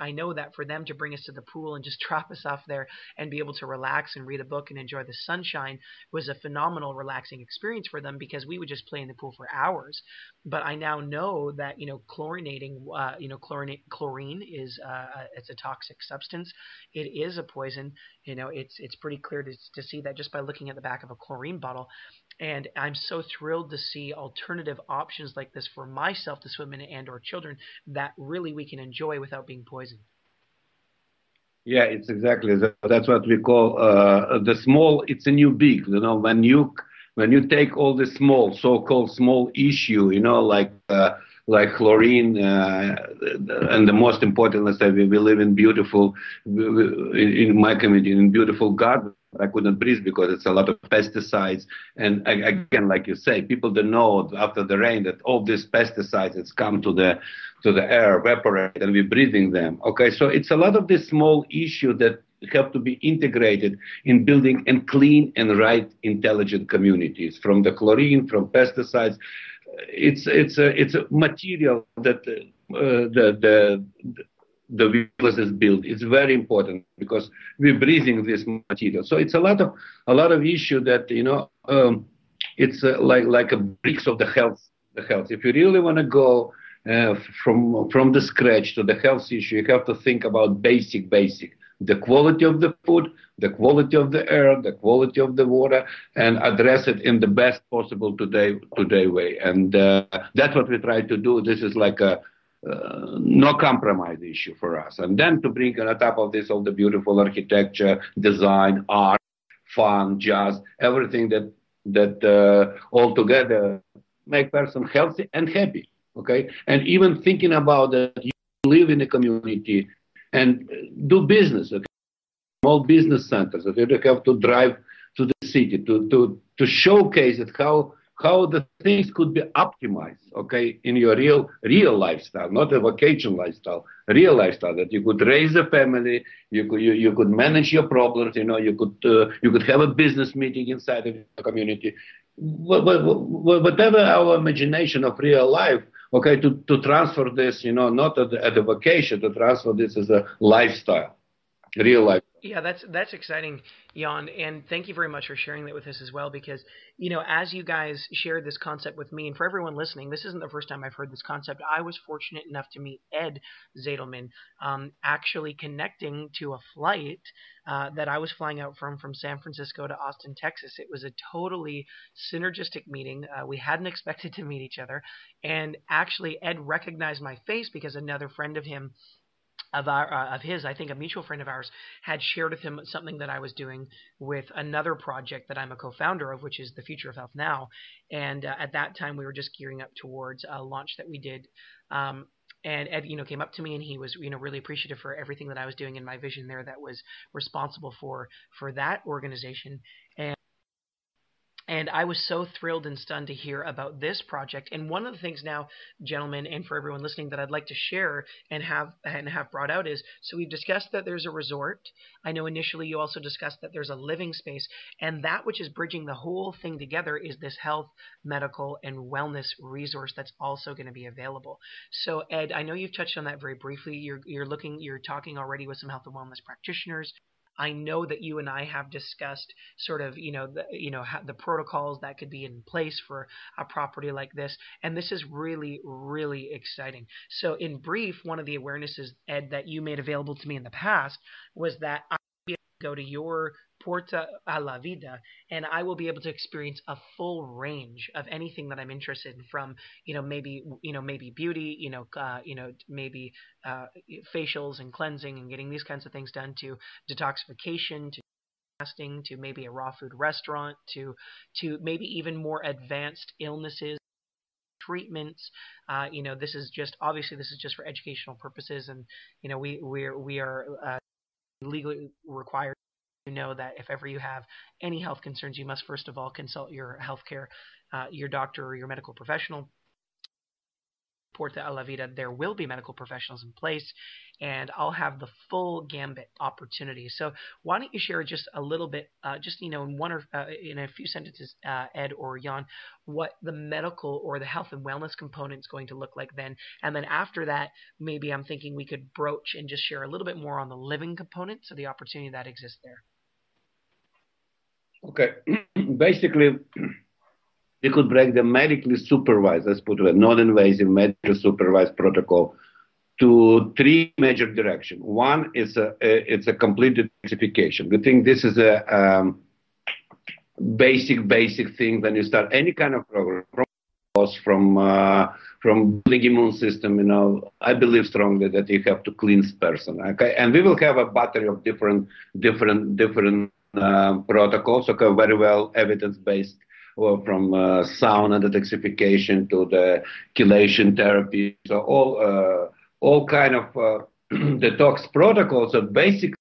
I know that for them to bring us to the pool and just drop us off there and be able to relax and read a book and enjoy the sunshine was a phenomenal, relaxing experience for them, because we would just play in the pool for hours. But I now know that chlorinating, chlorine is it's a toxic substance. It is a poison. It's pretty clear to see that just by looking at the back of a chlorine bottle. And I'm so thrilled to see alternative options like this for myself to swim in and or children that really we can enjoy without being poisoned. Yeah, it's exactly that. That's what we call the small. It's a new big. When you take all the small, so-called small issue, like chlorine, and the most important is that we live in beautiful, in my community, in beautiful garden. I couldn't breathe because it's a lot of pesticides. And again, like you say, people don't know after the rain that all these pesticides that's come to the air, evaporate, and we're breathing them. Okay, so it's a lot of this small issue that have to be integrated in building and clean and right, intelligent communities. From the chlorine, from pesticides, it's a material that the village is built. It's very important because we're breathing this material. So it's a lot of issue that it's like a bricks of the health. If you really want to go from the scratch to the health issue, you have to think about basic. The quality of the food, the quality of the air, the quality of the water, and address it in the best possible today way. And that's what we try to do. This is like a no compromise issue for us. And then to bring on top of this all the beautiful architecture, design, art, fun, jazz, everything that all together make person healthy and happy. Okay, and even thinking about that you live in a community and do business. Okay? Small business centers. Okay, you have to drive to the city to showcase it how the things could be optimized, okay, in your real lifestyle, not a vacation lifestyle, real lifestyle, that you could raise a family, you could manage your problems, you could have a business meeting inside of the community. Whatever our imagination of real life, okay, to transfer this, not at a vacation, to transfer this as a lifestyle, real life. Yeah, that's exciting, Jan, and thank you very much for sharing that with us as well, because, as you guys shared this concept with me, and for everyone listening, this isn't the first time I've heard this concept. I was fortunate enough to meet Ed Zaydelman, actually connecting to a flight that I was flying out from San Francisco to Austin, Texas. It was a totally synergistic meeting. We hadn't expected to meet each other, and actually Ed recognized my face because another friend of him, of his, I think a mutual friend of ours, had shared with him something that I was doing with another project that I'm a co-founder of, which is the Future of Health Now. And at that time, we were just gearing up towards a launch that we did. And Ed, came up to me, and he was, really appreciative for everything that I was doing in my vision there that was responsible for that organization. And I was so thrilled and stunned to hear about this project. And one of the things now, gentlemen, and for everyone listening, that I'd like to share and have brought out is, so we've discussed that there's a resort. I know initially you also discussed that there's a living space. And that which is bridging the whole thing together is this health, medical, and wellness resource that's also going to be available. So Ed, I know you've touched on that very briefly. You're talking already with some health and wellness practitioners. I know that you and I have discussed sort of, the protocols that could be in place for a property like this. And this is really, really exciting. So in brief, one of the awarenesses, Ed, that you made available to me in the past was that I would be able to go to your Puerta A La Vida, and I will be able to experience a full range of anything that I'm interested in, from maybe beauty, maybe facials and cleansing and getting these kinds of things done, to detoxification, to fasting, to maybe a raw food restaurant, to maybe even more advanced illnesses, treatments. This is just for educational purposes, and we are legally required to know that if ever you have any health concerns, you must first of all consult your healthcare, your doctor or your medical professional. Puerta A La Vida, there will be medical professionals in place, and I'll have the full gambit opportunity. So why don't you share just a little bit, in a few sentences, Ed or Jan, what the medical or the health and wellness component is going to look like then, and then after that, maybe I'm thinking we could broach and just share a little bit more on the living component, so the opportunity that exists there. Okay, basically, we could break the medically supervised, let's put it, non-invasive medically supervised protocol to three major directions. One is it's a complete detoxification. We think this is a basic thing when you start any kind of program, from building immune system. I believe strongly that you have to cleanse person. Okay, and we will have a battery of different protocols. Okay, very well evidence-based. Or from sauna detoxification to the chelation therapy, so all kind of detox protocols that basically,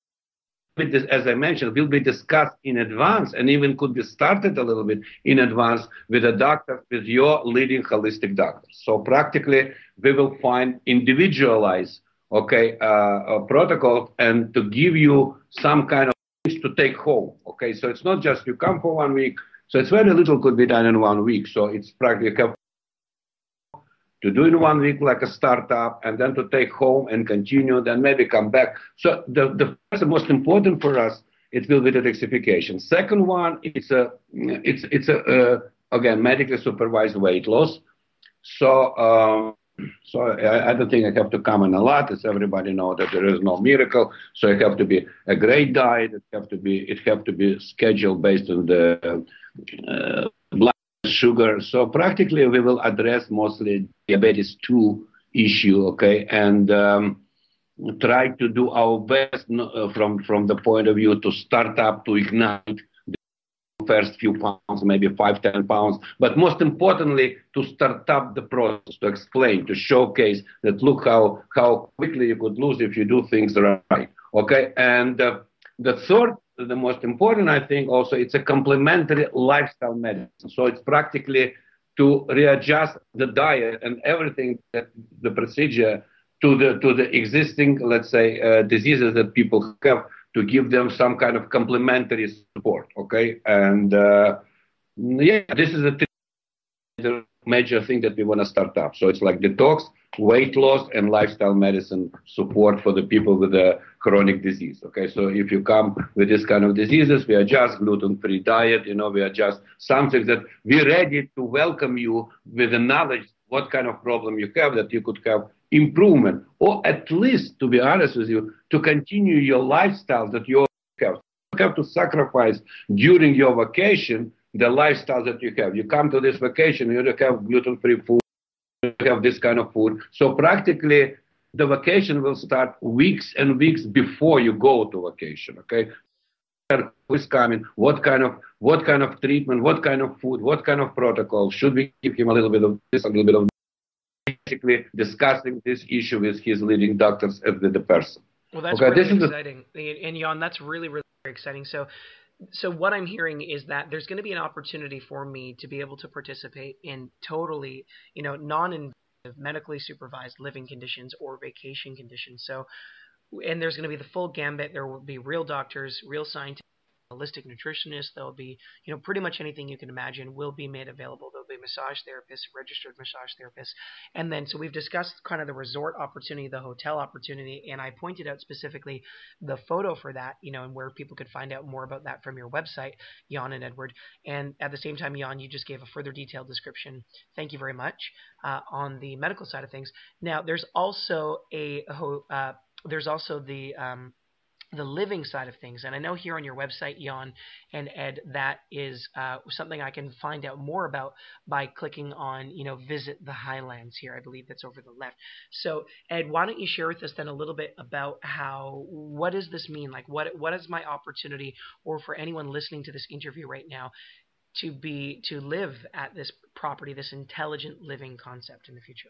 as I mentioned, will be discussed in advance and even could be started a little bit in advance with a doctor, with your leading holistic doctor. So practically, we will find individualized, protocol, and to give you some kind of things to take home. Okay, so it's not just you come for 1 week. So it's very little could be done in 1 week. So it's practically to do in 1 week like a startup, and then to take home and continue, then maybe come back. So the first and most important for us, it will be detoxification. Second one, it's again medically supervised weight loss. So I don't think I have to comment a lot, as everybody knows that there is no miracle. So it have to be a great diet. It have to be scheduled based on the blood sugar. So practically we will address mostly diabetes 2 issue, okay, and try to do our best from the point of view to start up, to ignite first few pounds, maybe 5-10 pounds, but most importantly, to start up the process, to explain, to showcase that look how quickly you could lose if you do things right. Okay, and the third, the most important, I think, also it's a complementary lifestyle medicine. So it's practically to readjust the diet and everything, that the procedure to the existing, let's say, diseases that people have, to give them some kind of complementary support, okay? And this is the major thing that we want to start up. So it's like detox, weight loss, and lifestyle medicine support for the people with a chronic disease, okay? So if you come with this kind of diseases, we adjust gluten-free diet, we adjust something that we're ready to welcome you with the knowledge what kind of problem you have, that you could have improvement, or at least, to be honest with you, to continue your lifestyle that you have. You have to sacrifice during your vacation the lifestyle that you have. You come to this vacation, you don't have gluten-free food, you have this kind of food. So practically, the vacation will start weeks and weeks before you go to vacation. Okay, who's coming? What kind of treatment? What kind of food? What kind of protocol? Should we give him a little bit of this, a little bit of basically discussing this issue with his leading doctors and with the person. Well, that's really exciting. And Jan, that's really, really exciting. So what I'm hearing is that there's going to be an opportunity for me to be able to participate in totally, non-invasive, medically supervised living conditions or vacation conditions. So, and there's going to be the full gambit. There will be real doctors, real scientists, holistic nutritionists. There'll be, pretty much anything you can imagine will be made available. There'll probably massage therapists, registered massage therapists. And then, so we've discussed kind of the resort opportunity, the hotel opportunity, and I pointed out specifically the photo for that, and where people could find out more about that from your website, Jan and Edward. And at the same time, Jan, you just gave a further detailed description. Thank you very much on the medical side of things. Now, there's also the living side of things. And I know here on your website, Jan and Ed, that is something I can find out more about by clicking on, visit the Highlands here. I believe that's over the left. So, Ed, why don't you share with us then a little bit about what does this mean? Like, what is my opportunity, or for anyone listening to this interview right now, to live at this property, this intelligent living concept in the future?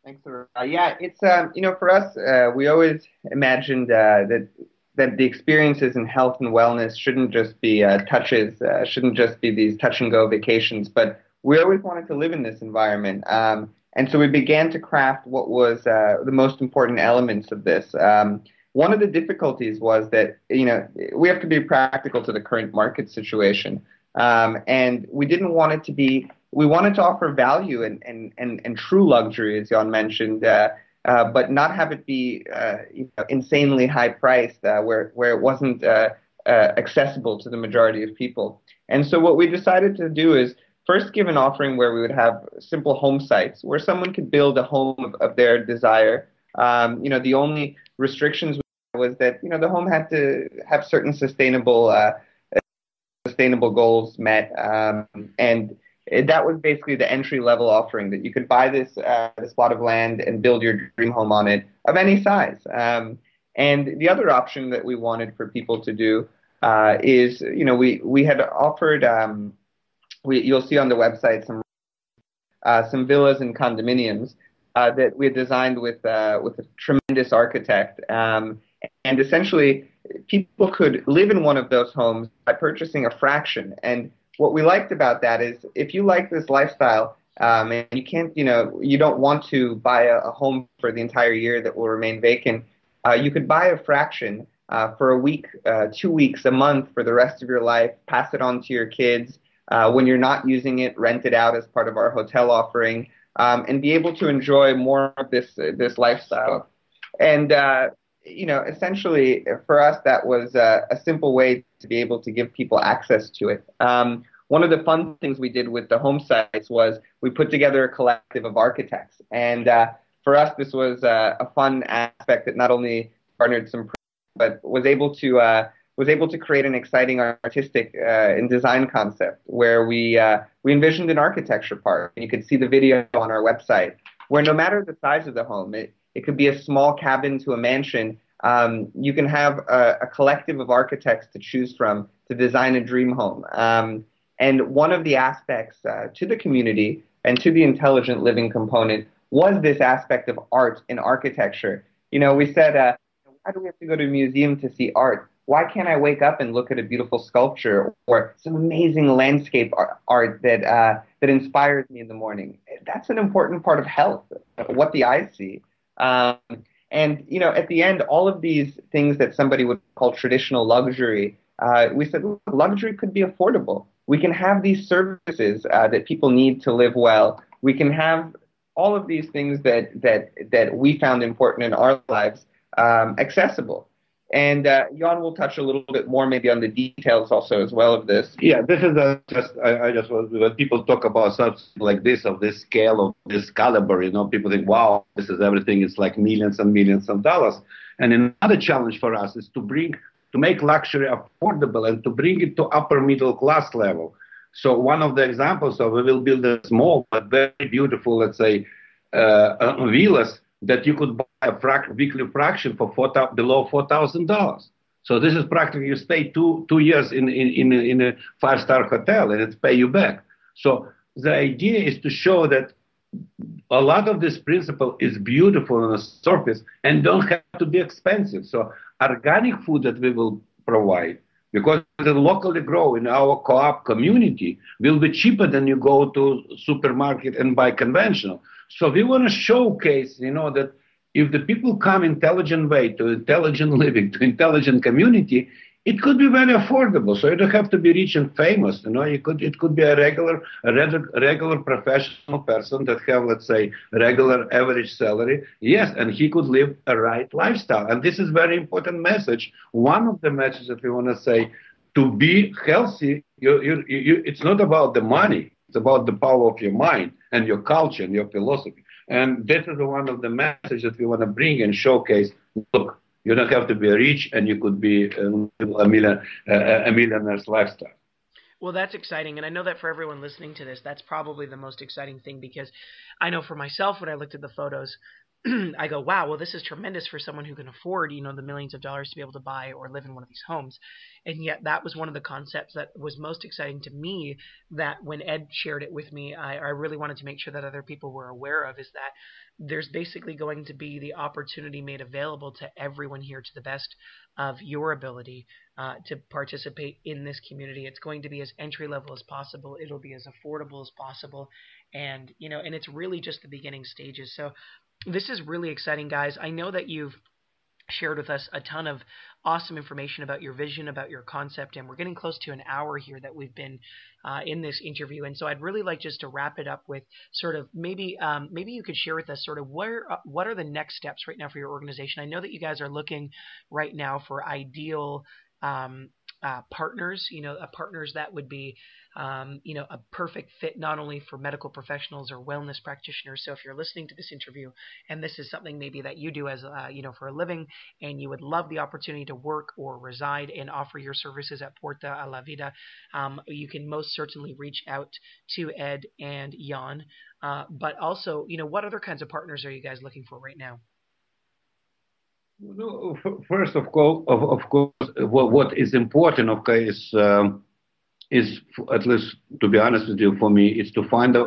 Thanks, yeah, it's for us, we always imagined that the experiences in health and wellness shouldn't just be touches, shouldn't just be these touch and go vacations, but we always wanted to live in this environment, and so we began to craft what was the most important elements of this. One of the difficulties was that we have to be practical to the current market situation, and we didn't want it to be. We wanted to offer value and true luxury, as Jan mentioned, but not have it be insanely high priced, where it wasn't accessible to the majority of people. And so what we decided to do is first give an offering where we would have simple home sites where someone could build a home of their desire. The only restrictions was that the home had to have certain sustainable goals met, and that was basically the entry-level offering, that you could buy this plot of land and build your dream home on it of any size. And the other option that we wanted for people to do is, we had offered, you'll see on the website some villas and condominiums that we had designed with a tremendous architect. And essentially, people could live in one of those homes by purchasing a fraction. And what we liked about that is, if you like this lifestyle, and you can't, you don't want to buy a home for the entire year that will remain vacant, you could buy a fraction for a week, 2 weeks, a month, for the rest of your life, pass it on to your kids. When you're not using it, rent it out as part of our hotel offering, and be able to enjoy more of this lifestyle. And essentially, for us, that was a simple way to be able to give people access to it. One of the fun things we did with the home sites was we put together a collective of architects. And for us, this was a fun aspect that not only garnered some praise, but was able to create an exciting artistic and design concept where we envisioned an architecture part. And you could see the video on our website, where no matter the size of the home, it could be a small cabin to a mansion. You can have a collective of architects to choose from to design a dream home. And one of the aspects to the community and to the intelligent living component was this aspect of art and architecture. We said, why do we have to go to a museum to see art? Why can't I wake up and look at a beautiful sculpture or some amazing landscape art that inspires me in the morning? That's an important part of health, what the eyes see. And, at the end, all of these things that somebody would call traditional luxury, we said, look, luxury could be affordable. We can have these services that people need to live well. We can have all of these things that we found important in our lives accessible. And Jan will touch a little bit more maybe on the details also as well of this. Yeah, this is when people talk about stuff like this, of this scale, of this caliber, people think, wow, this is everything. It's like millions and millions of dollars. And another challenge for us is to make luxury affordable and to bring it to upper middle class level. So one of the examples of we will build a small but very beautiful, let's say, villas that you could buy a weekly fraction for below $4,000. So this is practically you stay two years in a 5-star hotel and it's pay you back. So the idea is to show that a lot of this principle is beautiful on the surface and don't have to be expensive. So organic food that we will provide, because it locally grow in our co-op community, will be cheaper than you go to supermarket and buy conventional. So we want to showcase, that if the people come intelligent way to intelligent living, to intelligent community, it could be very affordable, so you don't have to be rich and famous. It could be a regular professional person that have, let's say, regular average salary. Yes, and he could live a right lifestyle. And this is very important message. One of the messages that we want to say: to be healthy, it's not about the money. It's about the power of your mind and your culture and your philosophy. And this is one of the messages that we want to bring and showcase. Look, you don't have to be rich, and you could be a millionaire's lifestyle. Well, that's exciting. And I know that for everyone listening to this, that's probably the most exciting thing, because I know for myself, when I looked at the photos, I go, wow, well, this is tremendous for someone who can afford, the millions of dollars to be able to buy or live in one of these homes. And yet that was one of the concepts that was most exciting to me, that when Ed shared it with me, I really wanted to make sure that other people were aware of, is that there's basically going to be the opportunity made available to everyone here, to the best of your ability, to participate in this community. It's going to be as entry level as possible. It'll be as affordable as possible. And, and it's really just the beginning stages. So this is really exciting, guys. I know that you've shared with us a ton of awesome information about your vision, about your concept, and we're getting close to an hour here that we've been in this interview. And so I'd really like just to wrap it up with sort of maybe you could share with us sort of what are the next steps right now for your organization. I know that you guys are looking right now for ideal partners, partners that would be, a perfect fit not only for medical professionals or wellness practitioners. So if you're listening to this interview and this is something maybe that you do as, for a living, and you would love the opportunity to work or reside and offer your services at Puerta A La Vida, you can most certainly reach out to Ed and Jan. But also, what other kinds of partners are you guys looking for right now? No, first, of course, what is important, okay, is at least, to be honest with you, for me, is to find a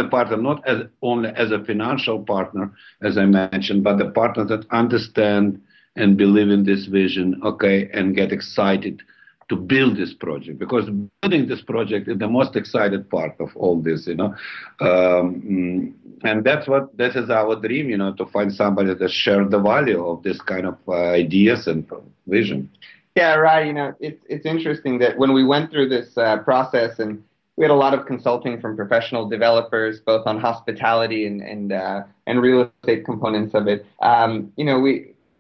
partner not as only as a financial partner, as I mentioned, but a partner that understand and believe in this vision, okay, and get excited to build this project, because building this project is the most excited part of all this, and that is our dream, to find somebody that shares the value of this kind of ideas and vision. Yeah, right. It's interesting that when we went through this process, and we had a lot of consulting from professional developers, both on hospitality and real estate components of it.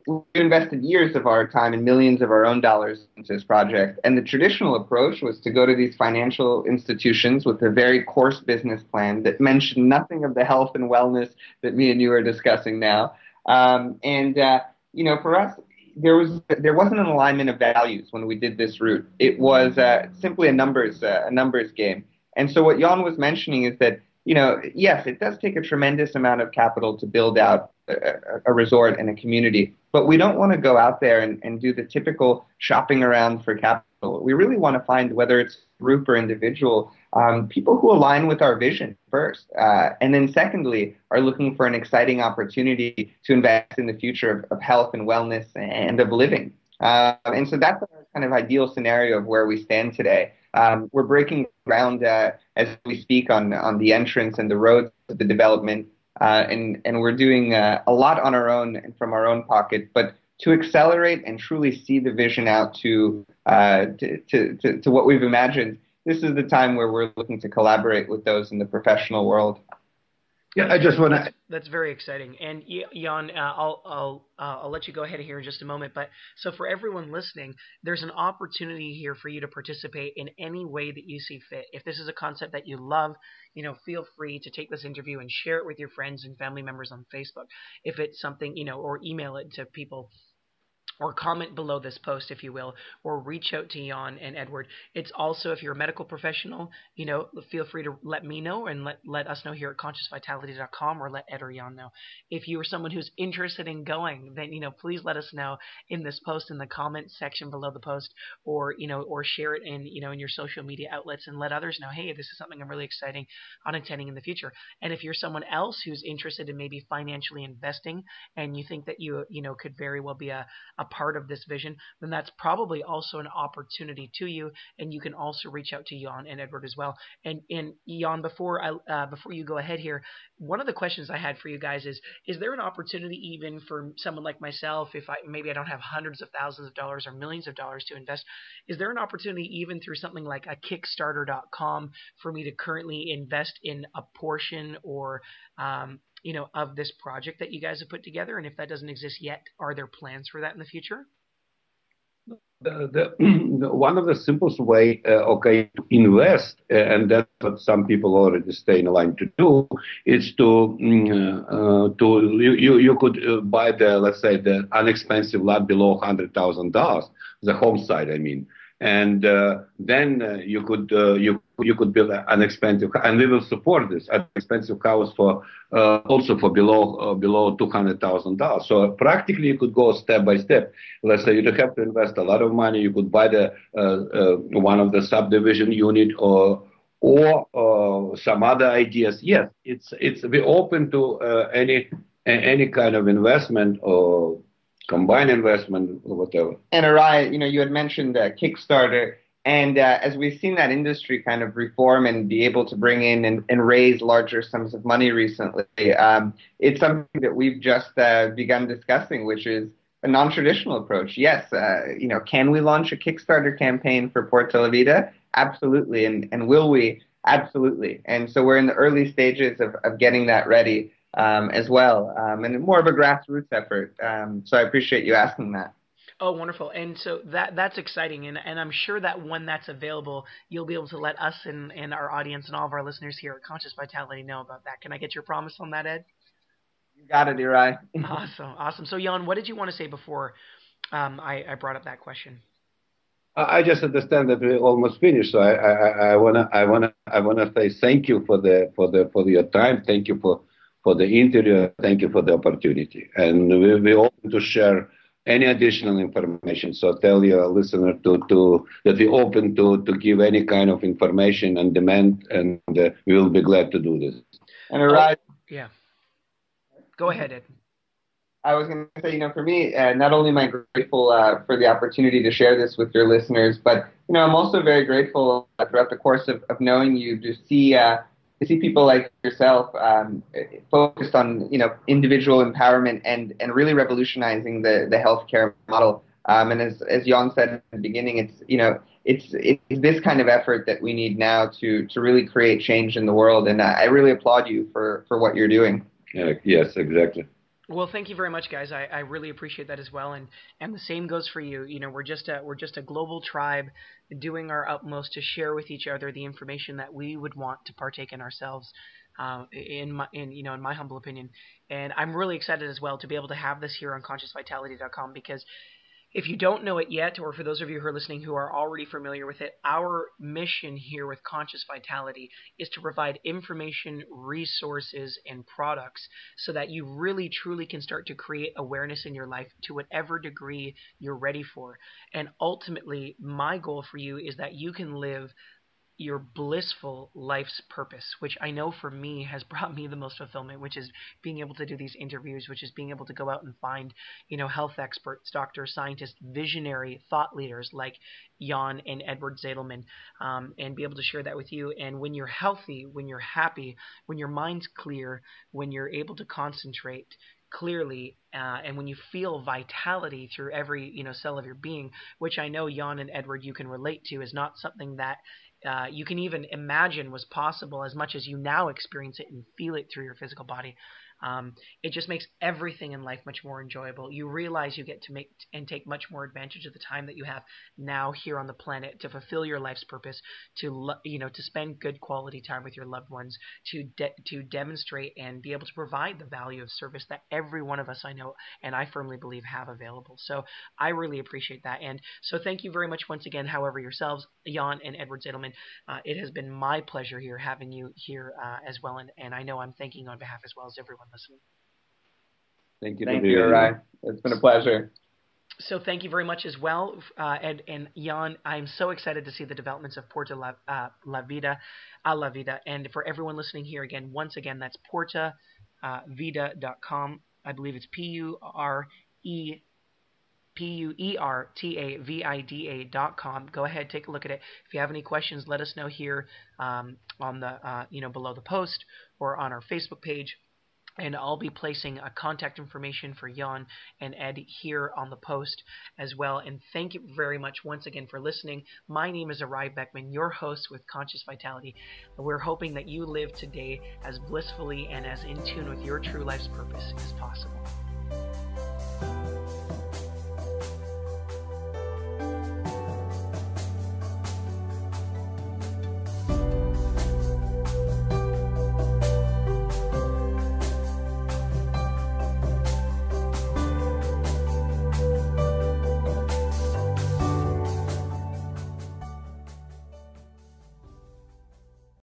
We invested years of our time and millions of our own dollars into this project. And the traditional approach was to go to these financial institutions with a very coarse business plan that mentioned nothing of the health and wellness that me and you are discussing now. For us, there wasn't an alignment of values when we did this route. It was simply a numbers game. And so what Jan was mentioning is that, yes, it does take a tremendous amount of capital to build out a resort and a community, but we don't want to go out there and do the typical shopping around for capital. We really want to find, whether it's group or individual, people who align with our vision first, and then secondly, are looking for an exciting opportunity to invest in the future of health and wellness and of living. And so that's our kind of ideal scenario of where we stand today. We're breaking ground as we speak on the entrance and the roads of the development, and we're doing a lot on our own and from our own pocket. But to accelerate and truly see the vision out to what we've imagined, this is the time where we're looking to collaborate with those in the professional world. Yeah, I just want to. That's very exciting. And Jan, I'll let you go ahead here in just a moment. But so for everyone listening, there's an opportunity here for you to participate in any way that you see fit. If this is a concept that you love, feel free to take this interview and share it with your friends and family members on Facebook. If it's something, or email it to people, or comment below this post, if you will, or reach out to Jan and Edward. It's also, if you're a medical professional, feel free to let me know and let us know here at consciousvitality.com, or let Ed or Jan know. If you are someone who's interested in going, then, please let us know in this post, in the comment section below the post, or share it in your social media outlets, and let others know, hey, this is something I'm really excited on attending in the future. And if you're someone else who's interested in maybe financially investing, and you think that you could very well be a a part of this vision, then that's probably also an opportunity to you. And you can also reach out to Jan and Edward as well. And Jan, before you go ahead here, one of the questions I had for you guys is there an opportunity even for someone like myself, if maybe I don't have hundreds of thousands of dollars or millions of dollars to invest, is there an opportunity even through something like a Kickstarter.com for me to currently invest in a portion or of this project that you guys have put together? And if that doesn't exist yet, are there plans for that in the future? One of the simplest way, to invest, and that's what some people already stay in line to do, is you could buy let's say the inexpensive lot below $100,000, the home site, I mean. And then you could build an expensive, and we will support this an expensive house for also for below $200,000. So practically you could go step by step. Let's say you don't have to invest a lot of money. You could buy the one of the subdivision unit or some other ideas. Yes, we're open to any kind of investment or combined investment or whatever. And Erai, you had mentioned Kickstarter, and as we've seen that industry kind of reform and be able to bring in and raise larger sums of money recently, it's something that we've just begun discussing, which is a non-traditional approach. Yes, can we launch a Kickstarter campaign for Puerta La Vida? Absolutely, and will we? Absolutely. And so we're in the early stages of getting that ready. As well, and more of a grassroots effort. So I appreciate you asking that. Oh, wonderful. And so that's exciting. And I'm sure that when that's available, you'll be able to let us and our audience and all of our listeners here at Conscious Vitality know about that. Can I get your promise on that, Ed? You got it, Erai. Awesome. So, Jan, what did you want to say before I brought up that question? I just understand that we're almost finished, so I wanna say thank you for your time. Thank you for the interview. Thank you for the opportunity. And we're open to share any additional information. So tell your listener that we're open to give any kind of information and demand, and we will be glad to do this. And Erai, yeah. Go ahead, Ed. I was going to say, for me, not only am I grateful for the opportunity to share this with your listeners, but, I'm also very grateful throughout the course of knowing you to see people like yourself focused on individual empowerment and really revolutionizing the healthcare model. And as Jan said at the beginning, it's this kind of effort that we need now to really create change in the world. And I really applaud you for what you're doing. Yes, exactly. Well, thank you very much, guys. I really appreciate that as well, and the same goes for you. We're just a global tribe doing our utmost to share with each other the information that we would want to partake in ourselves. In my humble opinion, and I'm really excited as well to be able to have this here on ConsciousVitality.com, because if you don't know it yet, or for those of you who are listening who are already familiar with it, our mission here with Conscious Vitality is to provide information, resources, and products so that you really, truly can start to create awareness in your life to whatever degree you're ready for. And ultimately, my goal for you is that you can live your blissful life's purpose, which I know for me has brought me the most fulfillment, which is being able to do these interviews, which is being able to go out and find, health experts, doctors, scientists, visionary thought leaders like Jan and Edward Zaydelman, and be able to share that with you. And when you're healthy, when you're happy, when your mind's clear, when you're able to concentrate clearly, and when you feel vitality through every cell of your being, which I know Jan and Edward you can relate to, is not something that you can even imagine was possible as much as you now experience it and feel it through your physical body. It just makes everything in life much more enjoyable. You realize you get to make and take much more advantage of the time that you have now here on the planet to fulfill your life's purpose, to spend good quality time with your loved ones, to demonstrate and be able to provide the value of service that every one of us I know and I firmly believe have available. So I really appreciate that. And so thank you very much once again, however, yourselves, Jan and Edward Zaydelman. It has been my pleasure here having you here as well. And I know I'm thanking on behalf as well as everyone listening. Thank you, Erai. It's been a pleasure. So thank you very much as well, Ed and Jan. I'm so excited to see the developments of Puerta La Vida, A La Vida. And for everyone listening here again, once again, that's puertavida.com. I believe it's Puertavida. Puertavida.com. Go ahead, take a look at it. If you have any questions, let us know here on the below the post or on our Facebook page. And I'll be placing contact information for Jan and Ed here on the post as well. And thank you very much once again for listening. My name is Erai Beckmann, your host with Conscious Vitality. We're hoping that you live today as blissfully and as in tune with your true life's purpose as possible.